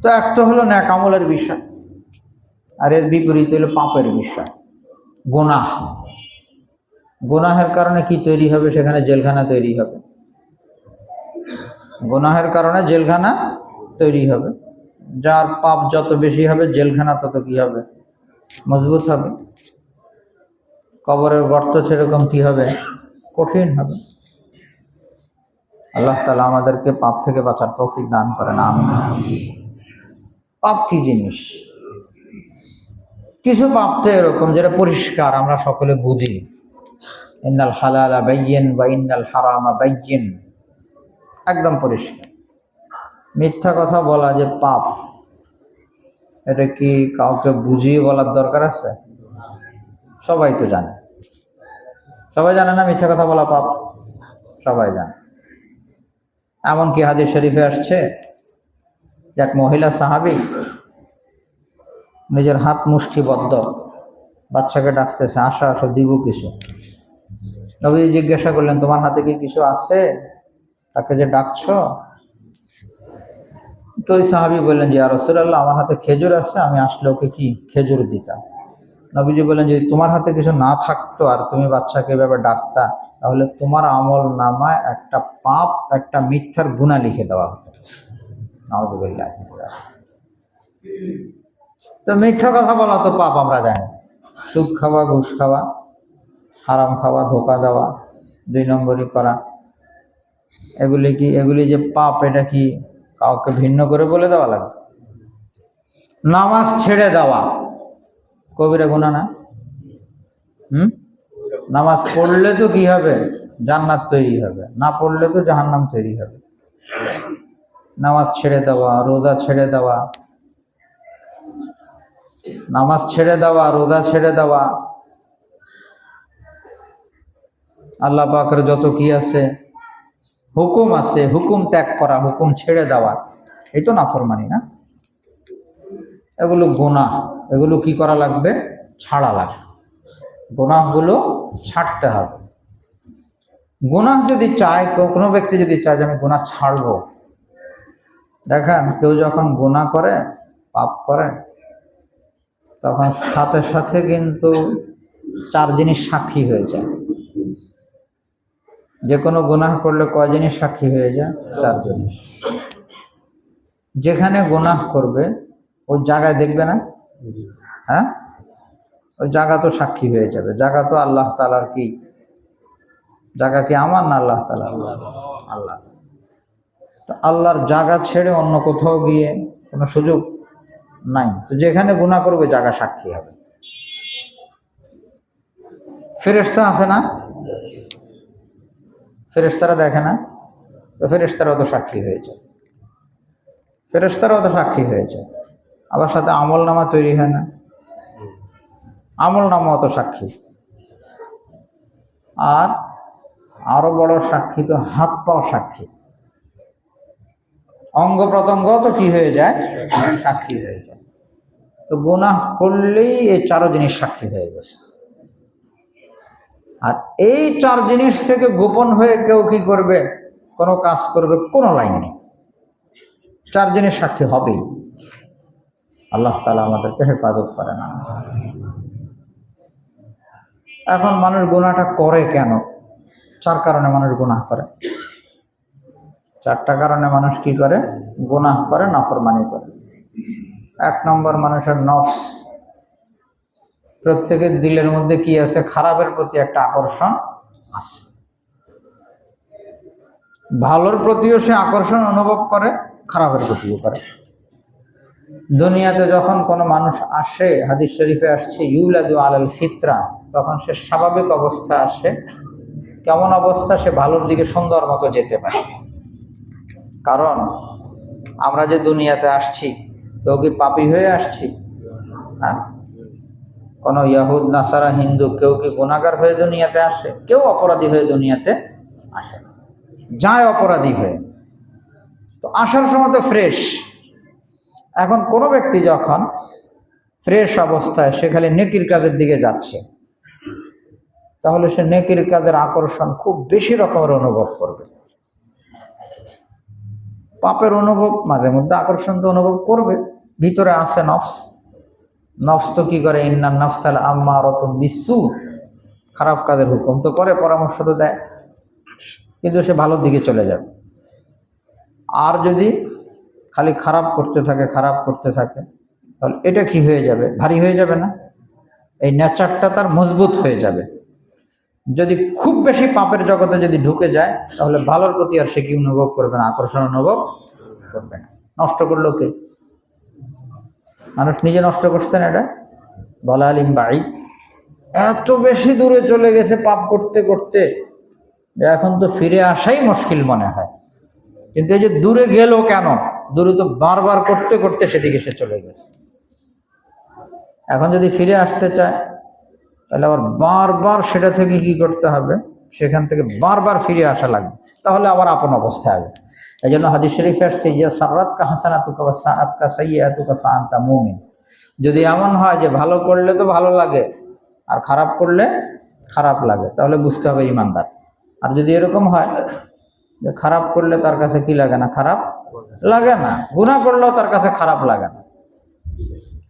তো একটা হলো নেক আমলের বিষয়, আর এর বিপরীত হলো পাপের বিষয়, গুনাহ। গুনাহের কারণে কি তৈরি হবে? সেখানে জেলখানা তৈরি হবে। গুনাহের কারণে জেলখানা তৈরি হবে। যার পাপ যত বেশি হবে জেলখানা তত কি হবে? মজবুত হবে। কবরের গর্ত সেরকম কি হবে? কঠিন হবে। আল্লাহ তাআলা আমাদেরকে পাপ থেকে বাঁচার তৌফিক দান করেন, আমিন। পাপ কি জিনিস? কিছু পাপ তো এরকম যেটা পরিষ্কার, আমরা সকলে বুঝি। ইন্নাল হালালা বাইয়িন ওয়া ইন্নাল হারামা বাইয়িন, একদম পরিষ্কার। মিথ্যা কথা বলা যে পাপ, এটা কি কাউকে বুঝিয়ে বলার দরকার আছে? সবাই তো জানে। সবাই জানে না মিথ্যা কথা বলা পাপ? সবাই জানে। এমনকি হাদিস শরীফে আসছে, এক মহিলা সাহাবী নিজের হাত মুষ্টিবদ্ধ বাচ্চাকে ডাকতেছে, আসো আসো দিব কিছু। নবীজি জিজ্ঞাসা করলেন, তোমার হাতে কি কিছু আছে তাকে যে ডাকছো? তো ওই সাহাবী বললেন যে, ইয়া রাসূলুল্লাহ, আমার হাতে খেজুর আছে, আমি আসলে ওকে কি খেজুর দিতাম। নবীজি বললেন, যদি তোমার হাতে কিছু না থাকতো আর তুমি বাচ্চাকে এভাবে ডাকতা, তাহলে তোমার আমল নামায় একটা পাপ, একটা মিথ্যার গুনাহ লিখে দেওয়া হতো। নাউযুবিল্লাহ। তো মিথ্যা কথা বলা তো পাপ, আমরা জানি। সুদ খাওয়া, ঘুষ খাওয়া, হারাম খাওয়া, ধোঁকা দেওয়া, 2 নম্বরই করা, এগুলি যে পাপ, এটা কি কাউকে ভিন্ন করে বলে দেওয়া লাগে? নামাজ ছেড়ে দেওয়া কবিরা গুনাহ না? নামাজ পড়লে তো কি হবে? জান্নাত তৈরি হবে, না পড়লে তো জাহান্নাম তৈরি হবে। নামাজ ছেড়ে দেওয়া, রোজা ছেড়ে দেওয়া, নামাজ ছেড়ে দেওয়া, রোজা ছেড়ে দেওয়া, আল্লাহ পাকের যত কি আছে হুকুম আছে, হুকুম ত্যাগ করা, হুকুম ছেড়ে দেওয়া, এই তো নাফরমানি না? এগুলো গুনাহ। এগুলো কি করা লাগবে? ছাড়া লাগবে। গুনাহগুলো ছাড়তে হবে। গুনাহ যদি চায়, কোনো ব্যক্তি যদি চায় যে আমি গুনাহ ছাড়বো, দেখেন কেউ যখন গুনাহ করে, পাপ করে, তখন সাথে সাথে কিন্তু 4 জিনিস সাক্ষী হয়ে যায়। যে কোনো গুনাহ করলে কয় জিনিস সাক্ষী হয়ে যায়? 4 জিনিস। যেখানে গুনাহ করবে ওই জায়গায় দেখবে না? হ্যাঁ, ওই জায়গা তো সাক্ষী হয়ে যাবে। জায়গা তো আল্লাহ তাআলার। কি জায়গা? কি আমার না আল্লাহ তাআলা? আল্লাহ। তো আল্লাহর জায়গা ছেড়ে অন্য কোথাও গিয়ে কোনো সুযোগ নাই। তো যেখানে গুনাহ করবে জায়গা সাক্ষী হবে। ফেরেশতা আছে না? ফেরেশতারা দেখে না? তো ফেরেশতারাও তো সাক্ষী হয়েছে। ফেরেশতারাও তো সাক্ষী হয়েছে। আবার সাথে আমল নামা তৈরি হয় না? আমল নামাও তো সাক্ষী। আর আরো বড় সাক্ষী তো হাত পাও সাক্ষী, অঙ্গ প্রত্যঙ্গ তো কি হয়ে যায়? সাক্ষী হয়ে যায়। তো গুনাহ করলেই এই 4 জিনিস সাক্ষী হয়ে গেছে। আর এই 4 জিনিস থেকে গোপন হয়ে কেউ কি করবে, কোনো কাজ করবে, কোনো লাইন নেই। 4 জিনিস সাক্ষী হবেই। আল্লাহ তাআলা আমাদেরকে হেফাজত করেন। এখন মানুষ গুনাহটা করে কেন? 4 কারণে মানুষ গুনাহ করে। 4টা কারণে মানুষ কি করে? গুনাহ করে, নাফরমানি করে। 1 নম্বর, মানুষের নফস। প্রত্যেকের দিলের মধ্যে কি আছে? খারাপের প্রতি একটা আকর্ষণ আছে। ভালোর প্রতিও সে আকর্ষণ অনুভব করে, খারাপের প্রতিও করে। দুনিয়াতে যখন কোনো মানুষ আসে, হাদিস শরীফে আসছে ইউলাদু আলাল ফিতরা, তখন সে স্বাভাবিক অবস্থা আসে। কেমন অবস্থা? সে ভালোর দিকে সুন্দর মতো যেতে পারে। কারণ আমরা যে দুনিয়াতে আসছি, কেউ কি পাপী হয়ে আসছি? হ্যাঁ, কোনো ইয়াহুদ, নাসারা, হিন্দু কেউ কি গুনাহগার হয়ে দুনিয়াতে আসে? কেউ অপরাধী হয়ে দুনিয়াতে আসে না, যায় অপরাধী হয়ে। তো আসার সময় তো ফ্রেশ। এখন কোনো ব্যক্তি যখন ফ্রেশ অবস্থায় সে খালি নেকির কাজের দিকে যাচ্ছে, তাহলে সে নেকির কাজের আকর্ষণ খুব বেশি রকমের অনুভব করবে। পাপের অনুভব মাঝে মধ্যে আকর্ষণ তো অনুভব করবে। ভিতরে আছে নফস। নফস তো কি করে? ইন্নান নাফসাল আম্মারাতুন বিসসু, খারাপ কাজের হুকুম তো করে, পরামর্শ তো দেয়, কিন্তু সে ভালোর দিকে চলে যাবে। আর যদি খালি খারাপ করতে থাকে, খারাপ করতে থাকে, তাহলে এটা কি হয়ে যাবে? ভারী হয়ে যাবে না? এই নেচারটা তার মজবুত হয়ে যাবে। যদি খুব বেশি পাপের জগতে যদি ঢুকে যায় তাহলে ভালোর প্রতি আর সে কি অনুভব করবে না, আকর্ষণ অনুভব করবে না। নষ্ট করলো কে? মানুষ নিজে নষ্ট করছেন। এটা দলালিম বাঈদ, এত বেশি দূরে চলে গেছে পাপ করতে করতে যে এখন তো ফিরে আসাই মুশকিল মনে হয়। কিন্তু এই যে দূরে গেল কেন? দূরে তো বারবার করতে করতে সেদিকে সে চলে গেছে। এখন যদি ফিরে আসতে চায় তাহলে আবার বারবার সেটা থেকে কি করতে হবে? সেখান থেকে বারবার ফিরে আসা লাগবে, তাহলে আবার আপন অবস্থায় আসবে। এই জন্য হাদিস শরীফে আসছে ইয়া সারাতকা হাসানাতুকা ওয়া সাআতকা সাইয়্যাতুকা ফাআনতা মুমিন। যদি এমন হয় যে ভালো করলে তো ভালো লাগে আর খারাপ করলে খারাপ লাগে, তাহলে বুঝতে হবে ইমানদার। আর যদি এরকম হয় যে খারাপ করলে তার কাছে কি লাগে না, খারাপ লাগে না, গুনাহ করলেও তার কাছে খারাপ লাগে না,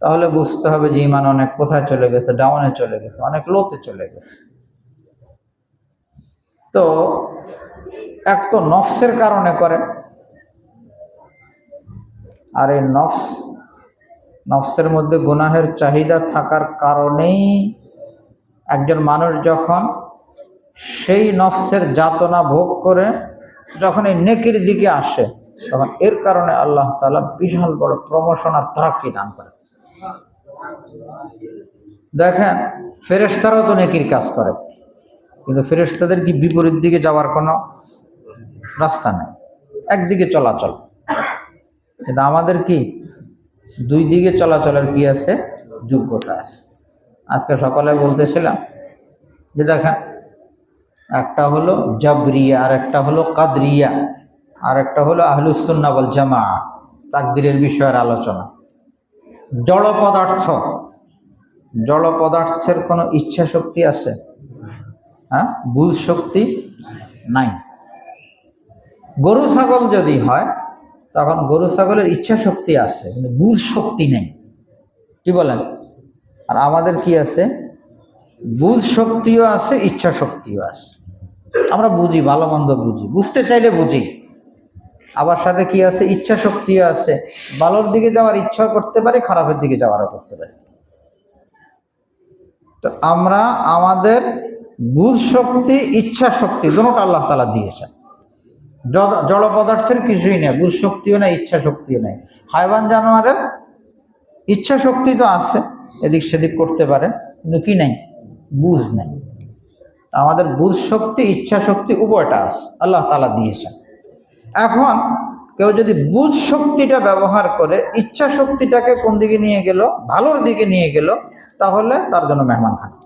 তাহলে বুঝতে হবে যে ইমান অনেক কোথায় চলে গেছে, ডাউনে চলে গেছে, অনেক লোতে চলে গেছে। তো এক তো নফসের কারণে করে, আর এই নফসের মধ্যে গুনাহের চাহিদা থাকার কারণেই একজন মানুষ যখন সেই নফসের যাতনা ভোগ করে যখন এই নেকির দিকে আসে, তখন এর কারণে আল্লাহ তাআলা বিশাল বড় প্রমোশন আর তারাক্কি দান করে। দেখেন, ফেরেশতারাও তো নেকির কাজ করে, কিন্তু ফেরেশতাদের কি বিপরীত দিকে যাওয়ার কোনো রাস্তা নেই, একদিকে চলাচল। কিন্তু আমাদের কি দুই দিকে চলাচলের কি আছে, যোগ্যতা আছে। আজকে সকালে বলতেছিলাম যে দেখেন, একটা হলো জাবরিয়া, আর একটা হলো কাদরিয়া, আর একটা হলো আহলুস সুন্নাহ ওয়াল জামাআহ। তাকদীরের বিষয়ের আলোচনা। জড় পদার্থের কোনো ইচ্ছা শক্তি আছে? হ্যাঁ, বুঝ শক্তি নাই। গরু ছাগল যদি হয় তখন গরু ছাগলের ইচ্ছা শক্তি আছে, কিন্তু বুঝ শক্তি নেই। কি বলেন? আর আমাদের কি আছে? বুঝ শক্তিও আছে, ইচ্ছা শক্তিও আছে। আমরা বুঝি, ভালো মন্দ বুঝি, বুঝতে চাইলে বুঝি, আবার সাথে কি আছে? ইচ্ছা শক্তিও আছে। ভালোর দিকে যাওয়ার ইচ্ছা করতে পারি, খারাপের দিকে যাওয়ারও করতে পারি। তো আমরা আমাদের বুঝ শক্তি, ইচ্ছা শক্তি দুটোটা আল্লাহ তাআলা দিয়েছেন। জড় পদার্থের কিছুই নেই, বুঝ শক্তিও নেই, ইচ্ছা শক্তিও নেই। হায়ওয়ান জানোয়ারের ইচ্ছা শক্তি তো আছে, এদিক সেদিক করতে পারে, কিন্তু কি নেই? বুঝ নেই। আমাদের বুঝ শক্তি, ইচ্ছা শক্তি উভয়টা আছে, আল্লাহ তাআলা দিয়েছেন। এখন কেউ যদি বুঝ শক্তিটা ব্যবহার করে ইচ্ছা শক্তিটাকে কোন দিকে নিয়ে গেল? ভালোর দিকে নিয়ে গেল, তাহলে তার জন্য মেহমান খানা।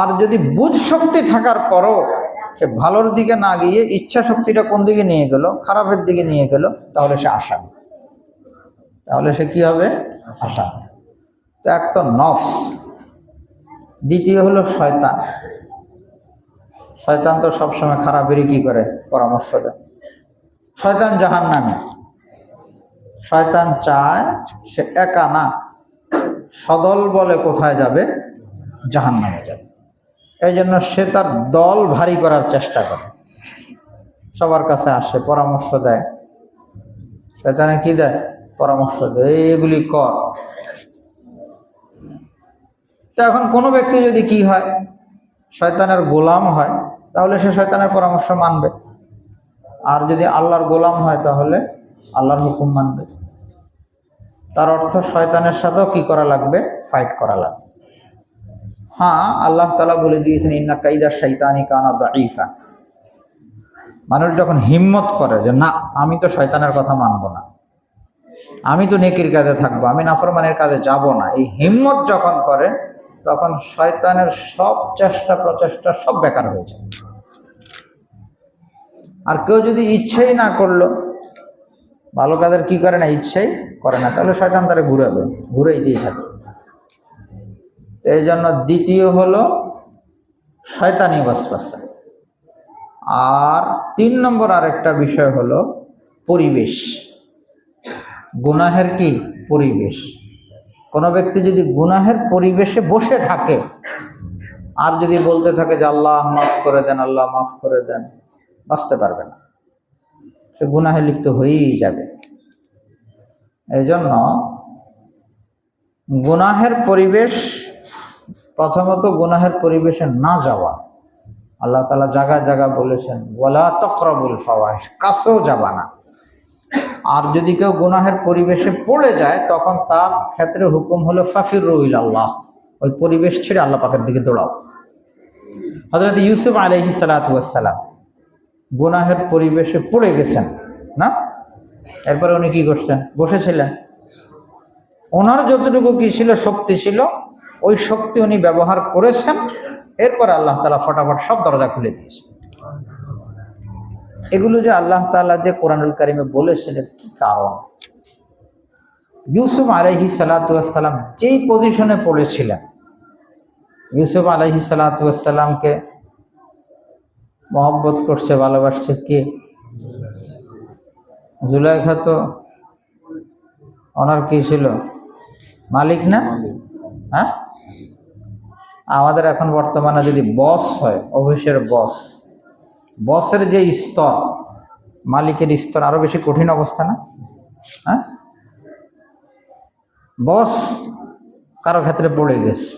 আর যদি বুঝ শক্তি থাকার পরও সে ভালোর দিকে না গিয়ে ইচ্ছা শক্তিটা কোন দিকে নিয়ে গেল? খারাপের দিকে নিয়ে গেল, তাহলে সে আসামি। তাহলে সে কি হবে? আসামি। তো এক তো নফস, দ্বিতীয় হলো শয়তান। শয়তান তো সবসময় খারাপেরই কি করে? পরামর্শ দেয়। শয়তান জাহান্নামী। শয়তান চায় সে একা না, সদল বলে কোথায় যাবে? জাহান্নামে যাবে। এই জন্য সে তার দল ভারী করার চেষ্টা করে, সবার কাছে আসে, পরামর্শ দেয়। শয়তানে কি দেয়? পরামর্শ দেয়, এগুলি কর। তো এখন কোনো ব্যক্তি যদি কি হয়? শয়তানের গোলাম হয়, তাহলে সে শয়তানের পরামর্শ মানবে। আর যদি আল্লাহর গোলাম হয় তাহলে আল্লাহর হুকুম মানবে। তার অর্থ শয়তানের সাথেও কি করা লাগবে? ফাইট করা লাগবে। হ্যাঁ, আল্লাহ তাআলা বলে দিয়েছেন ইন্না কাইদা শাইতানি কানা দাঈফা। মানুষ যখন হিম্মত করে যে না, আমি তো শয়তানের কথা মানব না, আমি তো নেকির কাজে থাকবো, আমি নাফরমানের কাজে যাব না, এই হিম্মত যখন করে তখন শয়তানের সব চেষ্টা প্রচেষ্টা সব বেকার হয়ে যায়। আর কেউ যদি ইচ্ছাই না করলো, ভালো কাজের কি করে না, ইচ্ছাই করে না, তাহলে শয়তান তারে ঘুরেই দিয়ে থাকে। এই জন্য দ্বিতীয় হলো শয়তানি ওয়াসওয়াসা। আর 3 নম্বর আরেকটা বিষয় হলো পরিবেশ। গুনাহের কি পরিবেশ? কোনো ব্যক্তি যদি গুনাহের পরিবেশে বসে থাকে আর যদি বলতে থাকে যে আল্লাহ মাফ করে দেন, আল্লাহ মাফ করে দেন, বাঁচতে পারবে না, সে গুনাহে লিপ্ত হয়েই যাবে। এই জন্য গুনাহের পরিবেশ, প্রথমত গুনাহের পরিবেশে না যাওয়া, আল্লাহ তাআলা জায়গায় জায়গায় বলেছেন ওয়ালা তাকরাবুল ফাওয়াহিশ, কাছেও যাবা না। আর যদি কেউ গুনাহের পরিবেশে পড়ে যায় তখন তার ক্ষেত্রে হুকুম হলো ফাফিরু ইলাল্লাহ, ওই পরিবেশ ছেড়ে আল্লাহ পাকের দিকে দৌড়াও। হযরত ইউসুফ আলাইহিস সালাতু ওয়াস সালাম গুনাহের পরিবেশে পড়ে গেছেন না, এরপরে উনি কি করছেন? বসেছিলেন। ওনার যতটুকু কি ছিল, শক্তি ছিল, ওই শক্তি উনি ব্যবহার করেছেন। এরপর আল্লাহ তাআলা ফটাফট সব দরজা খুলে দিয়েছেন। এগুলো যে আল্লাহ তাআলা যে কোরআনুল কারীমে বলেছেন, এর কি কারণ? ইউসুফ আলাইহিস সালাতু ওয়াস সালাম যেই পজিশনে পড়েছিলেন, ইউসুফ আলাইহিস সালাতু ওয়াস সালামকে মহব্বত করছে, ভালোবাসছে কে? জুলাইখা তো ওনার কি ছিল? মালিক না? হ্যাঁ, আমাদের এখন বর্তমানে যদি বস হয়, অফিসের বসের যে স্তর, মালিকের স্তর আরো বেশি কঠিন অবস্থা না? হ্যাঁ, বস কারো ক্ষেত্রে পড়ে গেছে,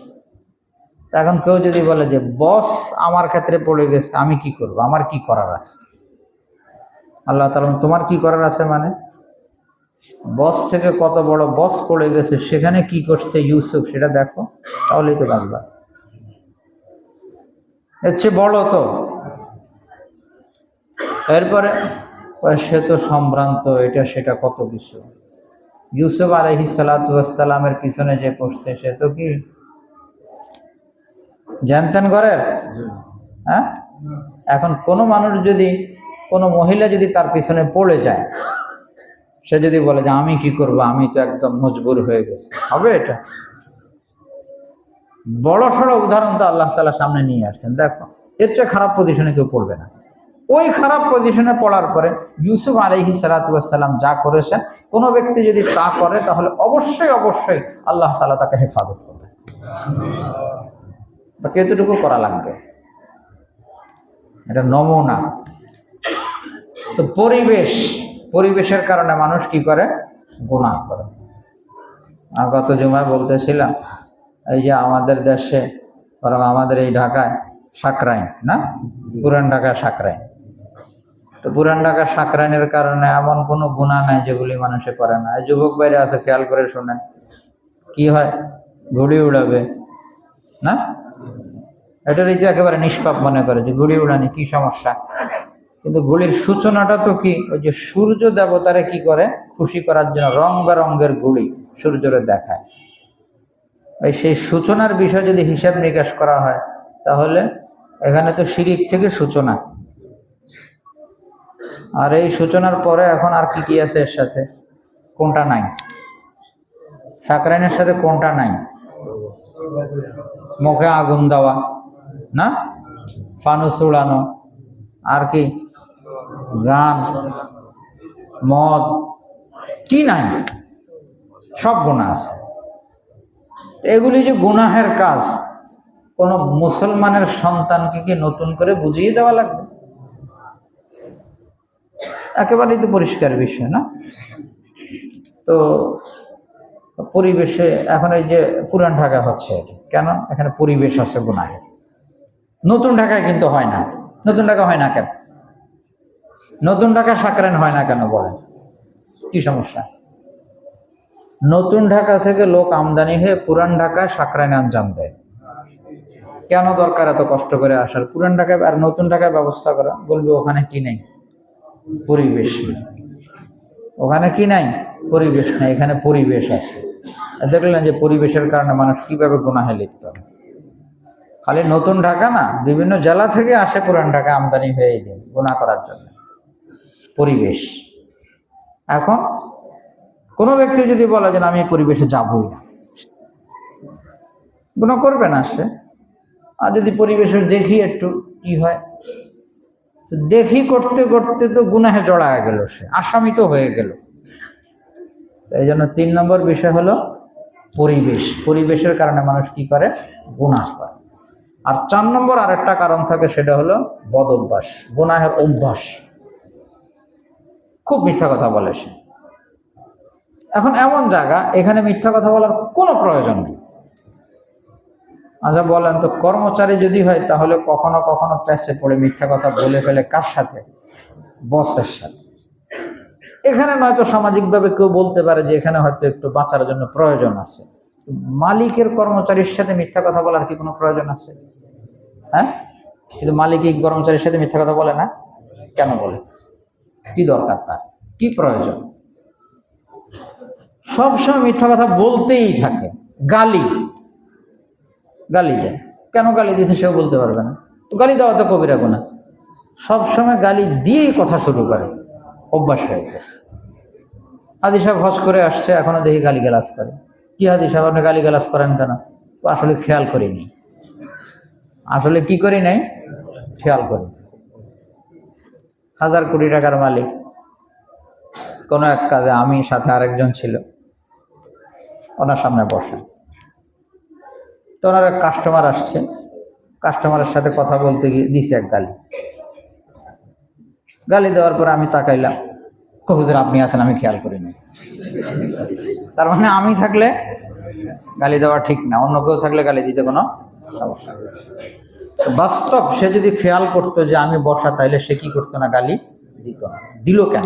এখন কেউ যদি বলে যে বস আমার ক্ষেত্রে পড়ে গেছে, আমি কি করব? আমার কি করার আছে? আল্লাহ তাআলা তোমার কি করার আছে মানে? বস থেকে কত বড় বস পড়ে গেছে, সেখানে কি করছে ইউসুফ সেটা দেখো, তাহলেই তো বাংলা এর চেয়ে বড় তো। এরপরে সে তো সম্ভ্রান্ত, এটা সেটা কত কিছু। ইউসুফ আলাইহিস সালাতু ওয়াস সালামের পিছনে যে পড়ছে সে তো কি জানতেন ঘরের? হ্যাঁ, এখন কোনো মানুষ যদি, কোনো মহিলা যদি তার পিছনে পড়ে যায়, সে যদি বলে যে আমি কি করব, আমি তো একদম মজবুর হয়ে গেছি, হবে এটা? বড় সড়ো উদাহরণ তো আল্লাহ তাআলা সামনে নিয়ে আসছেন। দেখো, এর চেয়ে খারাপ পজিশনে কেউ পড়বে না। ওই খারাপ পজিশনে পড়ার পরে ইউসুফ আলাইহিস সালাতু ওয়াস সালাম যা করেছেন, কোনো ব্যক্তি যদি তা করে তাহলে অবশ্যই অবশ্যই আল্লাহ তাআলা তাকে হেফাজত করবে। বাকি এতটুকু করা লাগবে, এটা নমুনা। তো পরিবেশের কারণে মানুষ কি করে? গুনাহ করে। গত জুমায় বলতেছিলাম, এই যে আমাদের দেশে, বরং আমাদের এই ঢাকায় সাকরাইন না, পুরান ঢাকা সাকরাইন, তো পুরান ঢাকা সাকরাইনের কারণে এমন কোনো গুনাহ নাই যেগুলি মানুষে করে না। এই যুবক বাইরে আছে, খেয়াল করে শোনেন, কি হয়? ঘুড়ি উড়াবে না, এটারই তো একেবারে নিষ্পাপ মনে করে যে ঘুড়ি উড়ানি কি সমস্যা। কিন্তু ঘুড়ির সূচনাটা তো কি, ওই যে সূর্য দেবতারে কি করে খুশি করার জন্য রং বেরঙের ঘুড়ি সূর্যরে দেখায়। ওই সেই সূচনার বিষয় যদি হিসাব নিকাশ করা হয়, তাহলে এখানে তো শিরিক থেকে সূচনা, আর এই সূচনার পরে এখন আর কি কি আছে এর সাথে? কোনটা নাই? সাকরাইনের সাথে কোনটা নাই? মুখে আগুন দেওয়া না, ফানুস উড়ানো, আর কি? গান, মদ, কি নাই? সব গুনাহ আছে। এগুলি যে গুনাহের কাজ, কোন মুসলমানের সন্তানকে কি নতুন করে বুঝিয়ে দেওয়া লাগবে? একেবারেই তো পরিষ্কার বিষয় না? তো পরিবেশে এখন এই যে পুরান ঢাকা হচ্ছে, কেন? এখানে পরিবেশ আছে গুনাহের। নতুন ঢাকায় কিন্তু হয় না। নতুন ঢাকা হয় না কেন? নতুন ঢাকা সাকরাইন হয় না কেন বলেন? কি সমস্যা? নতুন ঢাকা থেকে লোক আমদানি হয়ে পুরান ঢাকায় সাকরাইন আঞ্জাম দেয়। কেন দরকার এত কষ্ট করে আসার? পুরান ঢাকায় আর নতুন ঢাকায় ব্যবস্থা করা। বলবে ওখানে কি নেই? পরিবেশ নেই। ওখানে কি নাই? পরিবেশ নেই, এখানে পরিবেশ আছে। দেখলেন যে পরিবেশের কারণে মানুষ কিভাবে গুনাহে লিপ্ত হয়। খালি নতুন ঢাকা না, বিভিন্ন জেলা থেকে আসে পুরান ঢাকা আমদানি হয়ে যায় গুনাহ করার জন্য। পরিবেশ। এখন কোনো ব্যক্তি যদি বলে যে আমি পরিবেশে যাবই না, গুনাহ করবে না সে। আর যদি পরিবেশে দেখি একটু কি হয়, তো দেখি করতে করতে তো গুনাহে জড়া গেল, সে আসামি তো হয়ে গেল। এই জন্য 3 নম্বর বিষয় হলো পরিবেশ। পরিবেশের কারণে মানুষ কি করে? গুনাহ করে। আর 4 নম্বর আরেকটা কারণ থাকে, সেটা হলো বদ অভ্যাস, গুনাহের অভ্যাস। খুব মিথ্যা কথা বলে সে। এখন এমন জায়গা, এখানে মিথ্যা কথা বলার কোনো প্রয়োজন নেই। আচ্ছা বলেন তো, কর্মচারী যদি হয় তাহলে কখনো কখনো প্যাসে পড়ে মিথ্যা কথা বলে ফেলে কার সাথে? বসের সাথে। এখানে নয়তো সামাজিকভাবে কেউ বলতে পারে যে এখানে হয়তো একটু বাঁচার জন্য প্রয়োজন আছে। মালিকের কর্মচারীর সাথে মিথ্যা কথা বলার কি কোনো প্রয়োজন আছে? হ্যাঁ, কিন্তু মালিক এই কর্মচারীর সাথে মিথ্যা কথা বলে না, কেন বলে? কি দরকার তার, কি প্রয়োজন? সবসময় মিথ্যা কথা বলতেই থাকে। গালি গালি দেয়, কেন গালি দিয়েছে সেও বলতে পারবে না, তো গালি দেওয়া তো কবিরা গুনাহ। সবসময় গালি দিয়েই কথা শুরু করে, অভ্যাস হয়ে গেছে। হাজি সাহেব হজ করে আসছে, এখনো দেখি গালিগালাজ করে। কি হাজি সাহেব আপনি গালিগালাজ করেন কেন? তো আসলে খেয়াল করিনি। আসলে কি করি নাই? খেয়াল করি। হাজার কোটি টাকার মালিক, কোনো এক কাজে আমি সাথে আরেকজন ছিল, ওনার সামনে বসে, তো ওনার এক কাস্টমার আসছে, কাস্টমারের সাথে কথা বলতে গিয়ে দিছে এক গালি। গালি দেওয়ার পরে আমি তাকাইলাম, হুজুর আপনি আছেন, আমি খেয়াল করিনি। তার মানে আমি থাকলে গালি দেওয়া ঠিক না, অন্য কেউ থাকলে গালি দিতে কোনো সমস্যা নেই। বাস্তব সে যদি খেয়াল করতো যে আমি বসা, তাইলে সে কি করতো না, গালি দিত না। দিল কেন?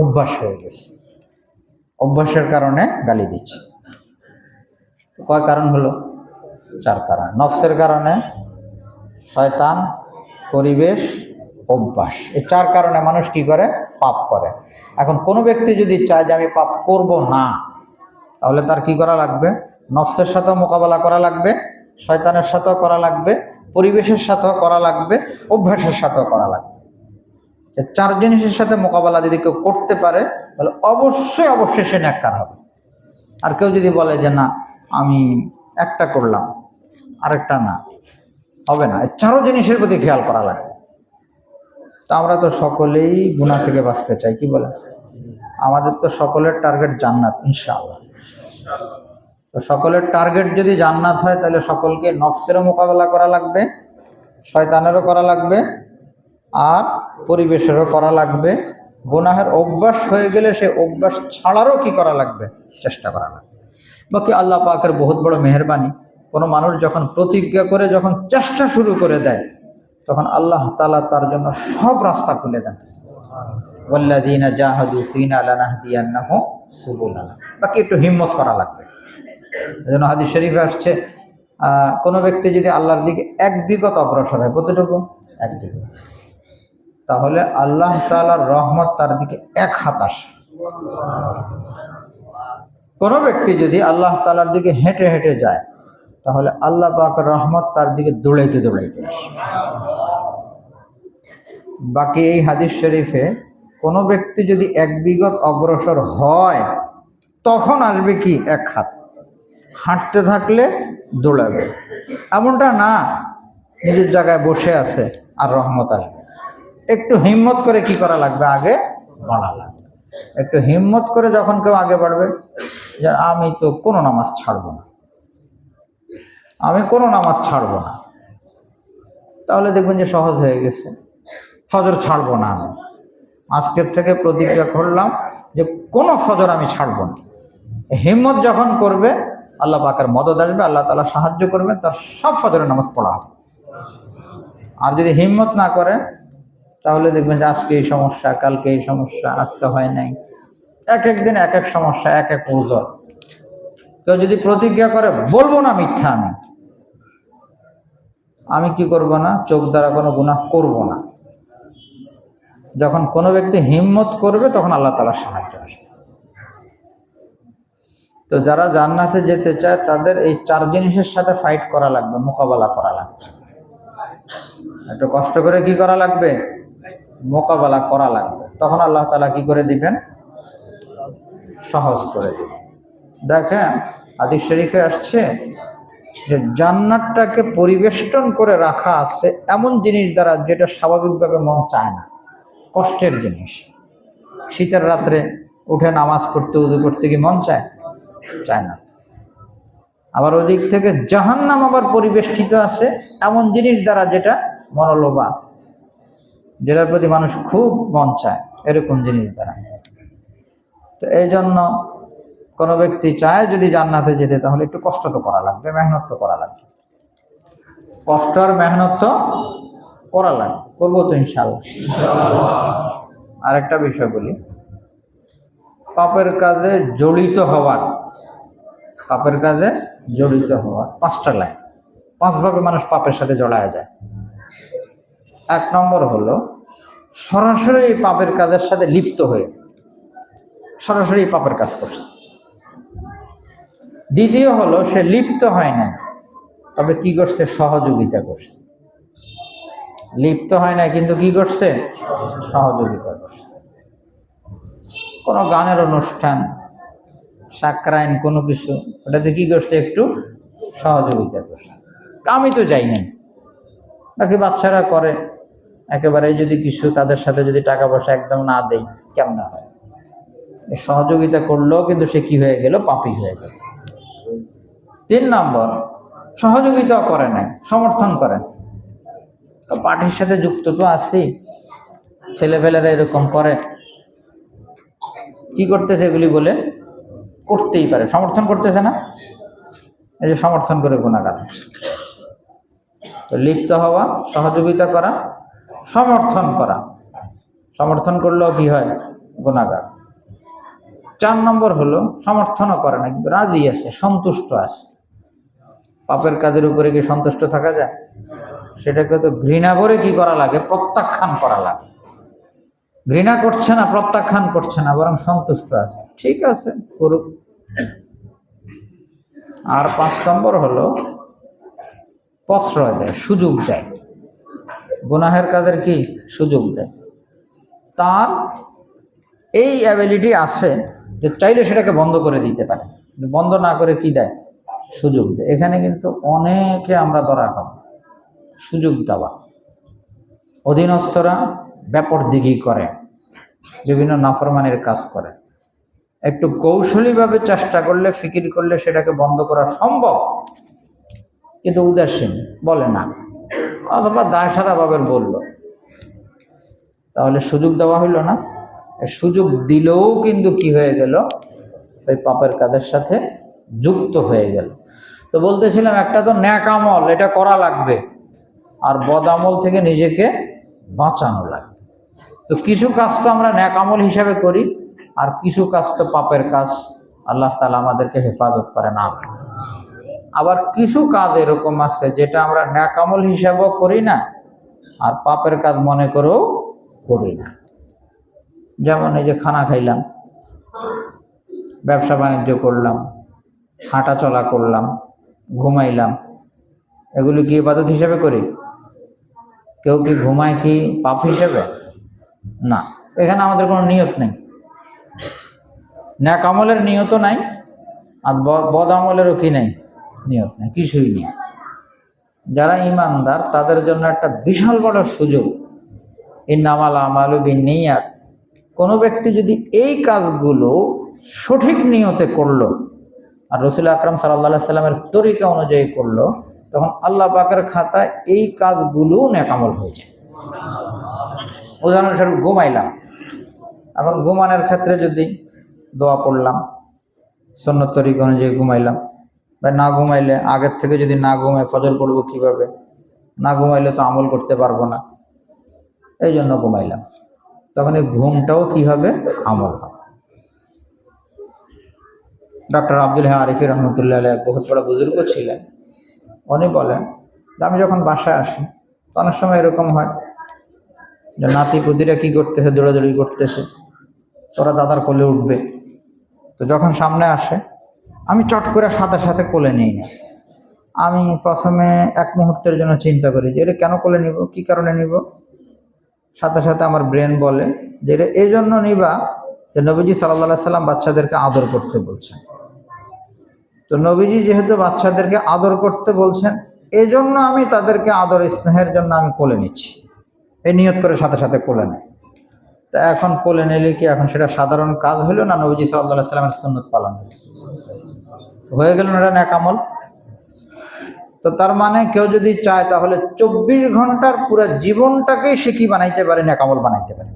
অভ্যাস হয়ে গেছে, অভ্যাসের কারণে গালি দিচ্ছে। কয় কারণ হলো? 4 কারণ। নফসের কারণে, শয়তান, পরিবেশ, অভ্যাস। এই 4 কারণে মানুষ কি করে? পাপ করে। এখন কোনো ব্যক্তি যদি চায় যে আমি পাপ করব না, তাহলে তার কি করা লাগবে? নফসের সাথেও মোকাবেলা করা লাগবে, শয়তানের সাথেও করা লাগবে, পরিবেশের সাথেও করা লাগবে, অভ্যাসের সাথেও করা লাগবে। এই 4 জিনিসের সাথে মোকাবেলা যদি কেউ করতে পারে, তাহলে অবশ্যই অবশ্যই সে নেককার হবে। আর কেউ যদি বলে যে না আমি একটা করলাম আরেকটা না, হবে না। এই 4 জিনিসের প্রতি খেয়াল করা লাগবে। তা আমরা তো সকলেই গুনাহ থেকে বাঁচতে চাই, কি বলে? আমাদের তো সকলের টার্গেট জান্নাত ইনশাআল্লাহ। তো সকলের টার্গেট যদি জান্নাত হয়, তাহলে সকলকে নফসেরও মোকাবেলা করা লাগবে, শয়তানেরও করা লাগবে, আর পরিবেশেরও করা লাগবে। গুনাহের অভ্যাস হয়ে গেলে সে অভ্যাস ছাড়ারও কি করা লাগবে? চেষ্টা করা লাগবে। বাকি আল্লাহ পাকের বহুত বড় মেহেরবানি, কোনো মানুষ যখন প্রতিজ্ঞা করে, যখন চেষ্টা শুরু করে দেয়, তখন আল্লাহ তাআলা তার জন্য সব রাস্তা খুলে দেন। ওয়াল্লাযীনা জাহাদু ফীনা লানাহদিয়ান্নাহুম সুবুলানা। বাকি একটু হিম্মত করা লাগবে। এজন্য হাদিস শরীফে আসছে, কোনো ব্যক্তি যদি আল্লাহর দিকে 1 বিঘত অগ্রসর হয়, কতটুকু? 1 বিঘত, তাহলে আল্লাহ তাআলার রহমত তার দিকে 1 হাত আসে। কোনো ব্যক্তি যদি আল্লাহ তাআলার দিকে হেঁটে হেঁটে যায়, তাহলে আল্লাহ পাকের রহমত তার দিকে দৌড়াইতে দৌড়াইতে আসে। বাকি এই হাদিস শরীফে কোনো ব্যক্তি যদি 1 বিঘত অগ্রসর হয়, তখন আসবে কি? 1 হাত। হাঁটতে থাকলে দৌড়াবে, এমনটা না নিজের জায়গায় বসে আছে আর রহমত আসবে। একটু হিম্মত করে কি করা লাগবে? আগে বাড়া লাগবে। একটু হিম্মত করে যখন কেউ আগে বাড়বে, যে আমি তো কোনো নামাজ ছাড়বো না, আমি কোনো নামাজ ছাড়বো না, তাহলে দেখবেন যে সহজ হয়ে গেছে। ফজর ছাড়বো না, আমি আজকের থেকে প্রতিজ্ঞা করলাম যে কোনো ফজর আমি ছাড়বো না। হিম্মত যখন করবে, আল্লাহ পাকের মদদ আসবে, আল্লাহ তাআলা সাহায্য করবে, তার সব ফজরের নামাজ পড়া হবে। আর যদি হিম্মত না করে, তাহলে দেখবেন যে আজকে এই সমস্যা, কালকে এই সমস্যা, আজকে হয় নাই, এক এক দিন এক এক সমস্যা, এক এক ওজর। কেউ যদি প্রতিজ্ঞা করে বলবো না মিথ্যা, আমি কি করব না? চোখ দ্বারা কোনো গুনাহ করব না। যখন কোনো ব্যক্তি হিম্মত করবে, তখন আল্লাহ তাআলার সাহায্য আসবে। তো যারা জান্নাতে যেতে চায়, তাদের এই 4 জিনিসের সাথে ফাইট করা লাগবে, মোকাবেলা করা লাগবে। একটু কষ্ট করে কি করা লাগবে? মোকাবেলা করা লাগবে। তখন আল্লাহ তাআলা কি করে দিবেন? সহজ করে দিবেন। দেখেন হাদিস শরীফে আসছে যে জান্নাতটাকে পরিবেষ্টন করে রাখা আছে এমন জিনিস দ্বারা, যেটা স্বাভাবিকভাবে মন চায় না, কষ্টের জিনিস। শীতের রাত্রে উঠে নামাজ পড়তে, উযু করতে কি মন চায়? চায় না। আবার ওদিক থেকে জাহান্নাম আবার পরিবেষ্টিত আছে এমন জিনিস দ্বারা, যেটা মনোলোভা, যেটার প্রতি মানুষ খুব মন চায়, এরকম জিনিস দ্বারা। তো এই জন্য কোনো ব্যক্তি চায় যদি জান্নাতে যেতে, তাহলে একটু কষ্ট তো করা লাগবে, মেহনত তো করা লাগবে। কষ্ট আর মেহনত তো করা লাগে, করবো তো ইনশাল্লাহ। আর একটা বিষয় বলি, পাপের কাজে জড়িত হওয়ার, পাপের কাজে জড়িত হওয়ার 5টা লাইন, 5ভাবে মানুষ পাপের সাথে জড়ায় যায়। 1 নম্বর হলো সরাসরি এই পাপের কাজের সাথে লিপ্ত হয়ে সরাসরি এই পাপের কাজ করছে। দ্বিতীয় হলো সে লিপ্ত হয় না, তবে কি করছে, সহযোগিতা করছে। লিপ্ত হয় না কিন্তু কি করছে, সহযোগিতা করছে। কোনো গানের অনুষ্ঠান, সাকরাইন, কোনো কিছু, ওটাতে কি করছে, একটু সহযোগিতা করছে। আমি তো যাই নাই, বাকি বাচ্চারা করে, একেবারে যদি কিছু তাদের সাথে যদি টাকা পয়সা একদম না দেই কেমন হয়। সহযোগিতা করলেও কিন্তু সে কি হয়ে গেল, পাপী হয়ে গেল। 3 নম্বর, সহযোগিতা করে নাই, সমর্থন করেন। তো পার্টির সাথে যুক্ত তো আছি, ছেলেপেলেরা এরকম করে, কি করতেছে, এগুলি বলে করতেই পারে, সমর্থন করতেছে না, এই যে সমর্থন করে গুনাহগার। তো লিপ্ত হওয়া, সহযোগিতা করা, সমর্থন করা, সমর্থন করলেও কি হয়, গুনাহগার। 4 নম্বর হলো সমর্থনও করে না, কিন্তু রাজি আছে, সন্তুষ্ট আছে। পাপের কাজের উপরে কি সন্তুষ্ট থাকা যায়? সেটাকে তো ঘৃণা করে কি করা লাগে, প্রত্যাখ্যান করা লাগে। ঘৃণা করছে না, প্রত্যাখ্যান করছে না, বরং সন্তুষ্ট আছে, ঠিক আছে করুক। আর 5 নম্বর হলো প্রশ্রয় দেয়, সুযোগ দেয়, গুনাহের কাজের কি সুযোগ দেয়। তার এই অ্যাবিলিটি আছে যে চাইলে সেটাকে বন্ধ করে দিতে পারে, বন্ধ না করে কি দেয়, সুযোগ দেয়। এখানে কিন্তু অনেকে আমরা ধরা খাব, সুযোগ দেওয়া। অধীনস্থরা ব্যাপারদিগি করে, বিভিন্ন নাফরমানের কাজ করে, একটু কৌশলীভাবে চেষ্টা করলে, ফিকির করলে সেটাকে বন্ধ করা সম্ভব, কিন্তু উদাসীন, বলে না, অথবা দায়সারাভাবে বলল, তাহলে সুযোগ দেওয়া হইল না। সুযোগ দিলেও কিন্তু কি হয়ে গেল, ওই পাপের কাজের সাথে যুক্ত হয়ে গেল। তো বলতেছিলাম, একটা তো ন্যাক আমল, এটা করা লাগবে, আর বদ আমল থেকে নিজেকে বাঁচানো লাগবে। তো কিছু কাজ তো আমরা ন্যাক আমল হিসাবে করি, আর কিছু কাজ তো পাপের কাজ, আল্লাহ তাআলা আমাদেরকে হেফাজত করে না। আবার কিছু কাজ এরকম আছে যেটা আমরা ন্যাক আমল হিসাবেও করি না, আর পাপের কাজ মনে করেও করি না। যেমন এই যে খানা খাইলাম, ব্যবসা বাণিজ্য করলাম, হাঁটা চলা করলাম, ঘুমাইলাম, এগুলি কি ইবাদত হিসেবে করি? কেউ কি ঘুমায় কি পাপ হিসেবে? না, এখানে আমাদের কোনো নিয়ত নেই, ন্যাক আমলের নিয়তও নাই, আর বদ আমলেরও কি নেই, নিয়ত নেই, কিছুই নেই। যারা ঈমানদার তাদের জন্য একটা বিশাল বড় সুযোগ, ইন্নামাল আমালু বিন্নিয়াত। কোনো ব্যক্তি যদি এই কাজগুলো সঠিক নিয়তে করলো, আর রাসূল আকরাম সাল্লাল্লাহু আলাইহি সাল্লামের তরিকা অনুযায়ী করলো, তখন আল্লাহ পাকের খাতায় এই কাজগুলো নেক আমল হয়ে যায়। উদাহরণস্বরূপ ঘুমাইলাম, এখন ঘুমানোর ক্ষেত্রে যদি দোয়া পড়লাম, সুন্নত তরিকা অনুযায়ী ঘুমাইলাম, বা না ঘুমাইলে আগের থেকে যদি না ঘুমাই ফজর পড়বো কিভাবে, না ঘুমাইলে তো আমল করতে পারবো না, এই জন্য ঘুমাইলাম, তখন এই ঘুমটাও কি হবে, আমল হবে। ডক্টর আব্দুল হক আরিফি রহমতুল্লাহ আলাইহি এক বহুত বড় বুজুর্গ ছিলেন, উনি বলেন যে আমি যখন বাসায় আসি অনেক সময় এরকম হয় যে নাতি পুতিরা কি করতেছে, দৌড়াদৌড়ি করতেছে, ওরা দাদার কোলে উঠবে। তো যখন সামনে আসে আমি চট করে সাথে সাথে কোলে নিই না। আমি প্রথমে এক মুহূর্তের জন্য চিন্তা করি যে এটা কেন কোলে নিব, কি কারণে নিব। সাথে সাথে আমার ব্রেন বলে যে এটা এই জন্য নিবা যে নবীজি সাল্লাল্লাহু আলাইহি সাল্লাম বাচ্চাদেরকে আদর করতে বলছেন। তো নবীজি যেহেতু বাচ্চাদেরকে আদর করতে বলছেন, এই জন্য আমি তাদেরকে আদর স্নেহের জন্য আমি কোলে নিচ্ছি, এই নিয়ত করে সাথে সাথে কোলে নেয়। তা এখন কোলে নিলে কি এখন সেটা সাধারণ কাজ হলো না নবীজি সাল্লাল্লাহু আলাইহি সাল্লামের সুন্নাত পালন হয়ে গেল না, এটা নেক আমল। তো তার মানে কেউ যদি চায় তাহলে 24 ঘন্টার পুরো জীবনটাকেই সে কি বানাইতে পারে, নেক আমল বানাইতে পারে।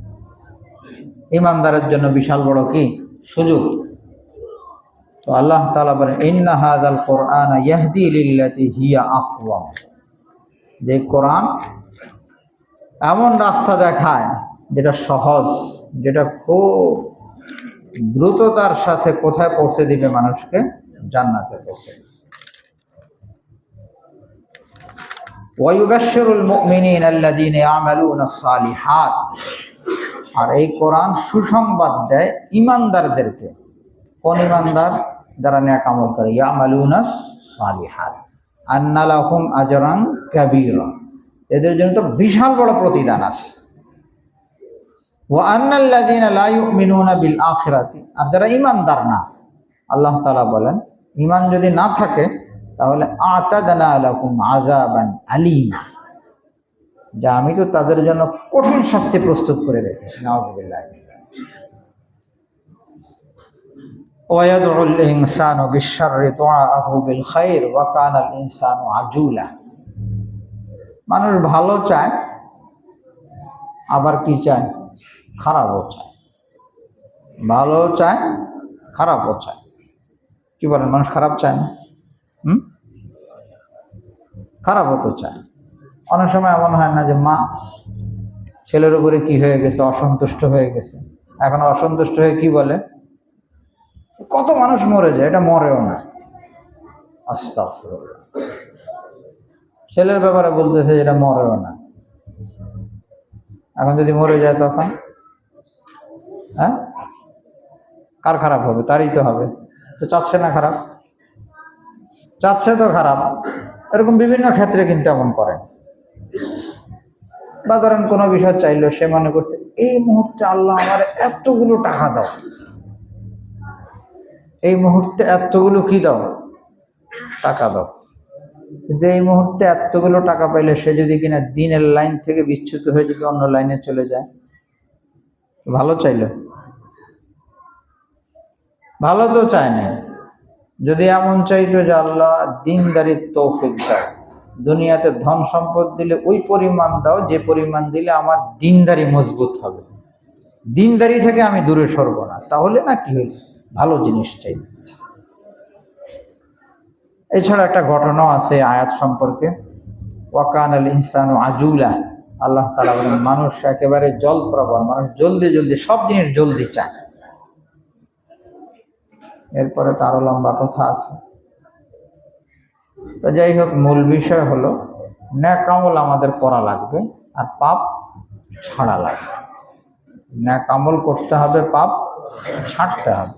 ঈমানদারের জন্য বিশাল বড় কি সুযোগ। তো আল্লাহ তাআলা বলেন ইন্না হাযাল কুরআনা ইয়াহদি লিল্লাতি হিয়া আকওয়াম। যে কোরআন এমন রাস্তা দেখায় যেটা সহজ, যেটা খুব দ্রুততার সাথে কোথায় পৌঁছে দিবে মানুষকে? জান্নাতে পৌঁছে। ওয়ায়ুবাশশিরুল মুমিনিনা আল্লাযীনা ইয়ামালুনাস সালিহাত, আর এই কোরআন সুসংবাদ দেয় ঈমানদারদেরকে। কোন ঈমানদার? যারা নেক আমল করে। ইয়ামালুনাস সালিহাত আন্না লাহুম আজরান কাবীরা, এদের জন্য তো বিশাল বড় প্রতিদান আছে। ওয়া আন্নাল্লাযীনা লা ইউমিনুনা বিল আখিরাতি, আর যারা ঈমানদার না, আল্লাহ তাআলা বলেন ঈমান যদি না থাকে তাহলে আ'তাদনা লাহুম আযাবান আলীমা, যা আমি তো তাদের জন্য কঠিন শাস্তি প্রস্তুত করে রেখেছি। নাউযুবিল্লাহ। ওয়ায়াদউল ইনসানু বিশ-শাররি দুআআহু বিল খায়র ওয়া কানাল ইনসানু আজুলা, মানুষ ভালো চায় আবার কি চায়? খারাপও চায়। ভালো চায়, খারাপও চায়। কি বলেন, মানুষ খারাপ চায় না? খারাপও তো চায়। অনেক সময় এমন হয় না যে মা ছেলের উপরে কি হয়ে গেছে, অসন্তুষ্ট হয়ে গেছে, এখন অসন্তুষ্ট হয়ে কি বলে? কত মানুষ মরে যায়, এটা মরেও না। আস্তাগফিরুল্লাহ। ছেলের ব্যাপারে বলতেছে এটা মরেও না। এখন যদি মরে যায় তখন কার খারাপ হবে? তারই তো হবে। তো চাচ্ছে না খারাপ, চাচ্ছে তো খারাপ। এরকম বিভিন্ন ক্ষেত্রে কিন্তু এমন করেন। বা ধরেন কোনো বিষয় চাইলো, সে মনে করতে এই মুহূর্তে আল্লাহ আমার এতগুলো টাকা দাও, এই মুহূর্তে এতগুলো কি দাও? টাকা দাও। কিন্তু এই মুহূর্তে এতগুলো টাকা পাইলে সে যদি কিনা দিনের লাইন থেকে বিচ্যুত হয়ে যদি অন্য লাইনে চলে যায়, ভালো চাইলো? ভালো তো চায় না। যদি এমন চাইতো যে আল্লাহ দিনদারির তৌফিক দাও, দুনিয়াতে ধন সম্পদ দিলে ওই পরিমাণ দাও যে পরিমাণ দিলে আমার দিনদারি মজবুত হবে, দিনদারি থেকে আমি দূরে সরব না, তাহলে না কি হয়েছে? ভালো জিনিস চাই। এছাড়া একটা ঘটনাও আছে আয়াত সম্পর্কে। ওয়াকানাল ইনসানু আজুলা, আল্লাহ তাআলা বলেন মানুষ একেবারে জলপ্রবণ, মানুষ জলদি জলদি সব জিনিস জলদি চায়। এরপরে তো আরো লম্বা কথা আছে। তো যাই হোক, মূল বিষয় হলো নেক আমল আমাদের করা লাগবে আর পাপ ছাড়া লাগবে। নেক আমল করতে হবে, পাপ ছাড়তে হবে।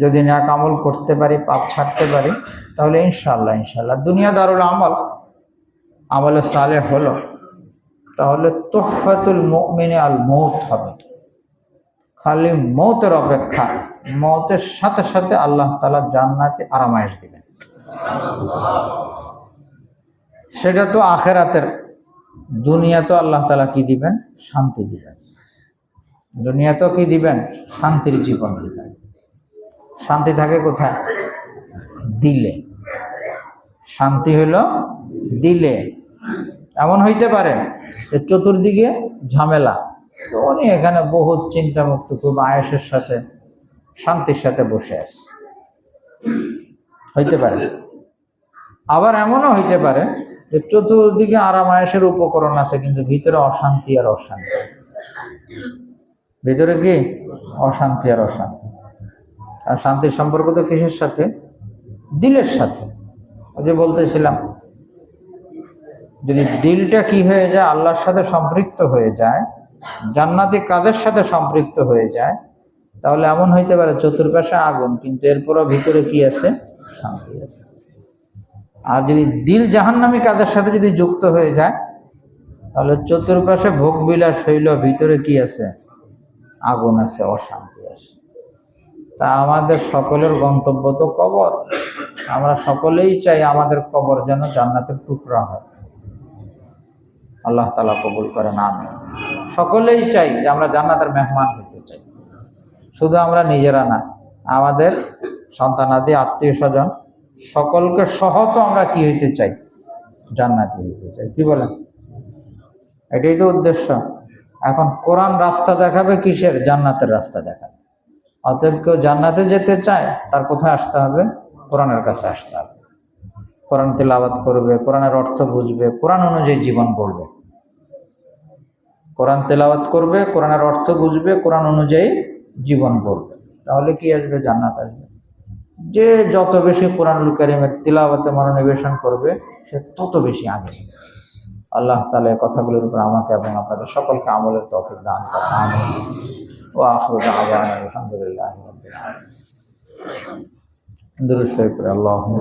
যদি নেক আমল করতে পারি, পাপ ছাড়তে পারি, তাহলে ইনশাআল্লাহ দুনিয়া দারুল আমল, আমলে সালেহ হলো, তাহলে তুহফাতুল মুমিনি আল মউত হবে। খালি মৌতের অপেক্ষা, মৌতের সাথে সাথে আল্লাহ তাআলা জান্নাতে আরামায়েশ দিবেন। সেটা তো আখিরাতের। দুনিয়া তো আল্লাহ তাআলা কি দিবেন? শান্তি দিবেন। দুনিয়া তো কি দিবেন? শান্তির জীবন দিবেন। শান্তি থাকে কোথায়? দিলে। শান্তি হলো দিলে। এমন হইতে পারে যে চতুর্দিকে ঝামেলা, তো উনি এখানে বহুত চিন্তামুক্ত, খুব আয়েশের সাথে শান্তির সাথে বসে আছে, হইতে পারে। আবার এমনও হইতে পারে যে চতুর্দিকে আরাম আয়েশের উপকরণ আছে, কিন্তু ভিতরে অশান্তি আর অশান্তি। ভিতরে কি? অশান্তি আর অশান্তি। আর শান্তির সম্পর্ক তো কিসের সাথে? দিলের সাথে। ওই যে বলতেছিলাম, যদি দিলটা কি হয়ে যায়? আল্লাহর সাথে সম্পৃক্ত হয়ে যায়, জান্নাতি কাজের সাথে সম্পৃক্ত হয়ে যায়, তাহলে এমন হইতে পারে চতুর্পাশে আগুন, কিন্তু এরপরও ভিতরে কি আছে? শান্তি আছে। আর যদি দিল জাহান্নামী কাজের সাথে যদি যুক্ত হয়ে যায়, তাহলে চতুর্পাশে ভোগ বিলাস হইল, ভিতরে কি আছে? আগুন আছে, অশান্তি আছে। তা আমাদের সকলের গন্তব্য তো কবর। আমরা সকলেই চাই আমাদের কবর যেন জান্নাতের টুকরা হয়। আল্লাহ তাআলা কবুল করেন, আমিন। সকলেই চাই যে আমরা জান্নাতের মেহমান হতে চাই। শুধু আমরা নিজেরা না, আমাদের সন্তানাদি, আত্মীয় স্বজন সকলকে সহ তো আমরা কি হইতে চাই? জান্নাতি হইতে চাই। কি বলেন? এটাই তো উদ্দেশ্য। এখন কোরআন রাস্তা দেখাবে কিসের? জান্নাতের রাস্তা দেখাবে। অতএব কেউ জান্নাতে যেতে চায়, তার কোথায় আসতে হবে? কোরআনের কাছে আসতে হবে। কোরআন তেলাওয়াত করবে, কোরআনের অর্থ বুঝবে, কোরআন অনুযায়ী জীবন গড়বে। কোরআন তেলাওয়াত করবে, কোরআনের অর্থ বুঝবে, কোরআন অনুযায়ী জীবন গড়বে, তাহলে কি আসবে? জান্নাত আসবে। যে যত বেশি কোরআনুল কারীমের তিলাওয়াতে মনোনিবেশন করবে, সে তত বেশি আগে। আল্লাহ তাআলা এই কথাগুলোর উপর আমাকে এবং আপনাদের সকলকে আমলের তৌফিক দান করেন। আমিন। ওয়া আখিরু দাওয়ানা আলহামদুলিল্লাহি রাব্বিল আলামিন। দুরূদ শরীফ পড়ে আল্লাহুম্মা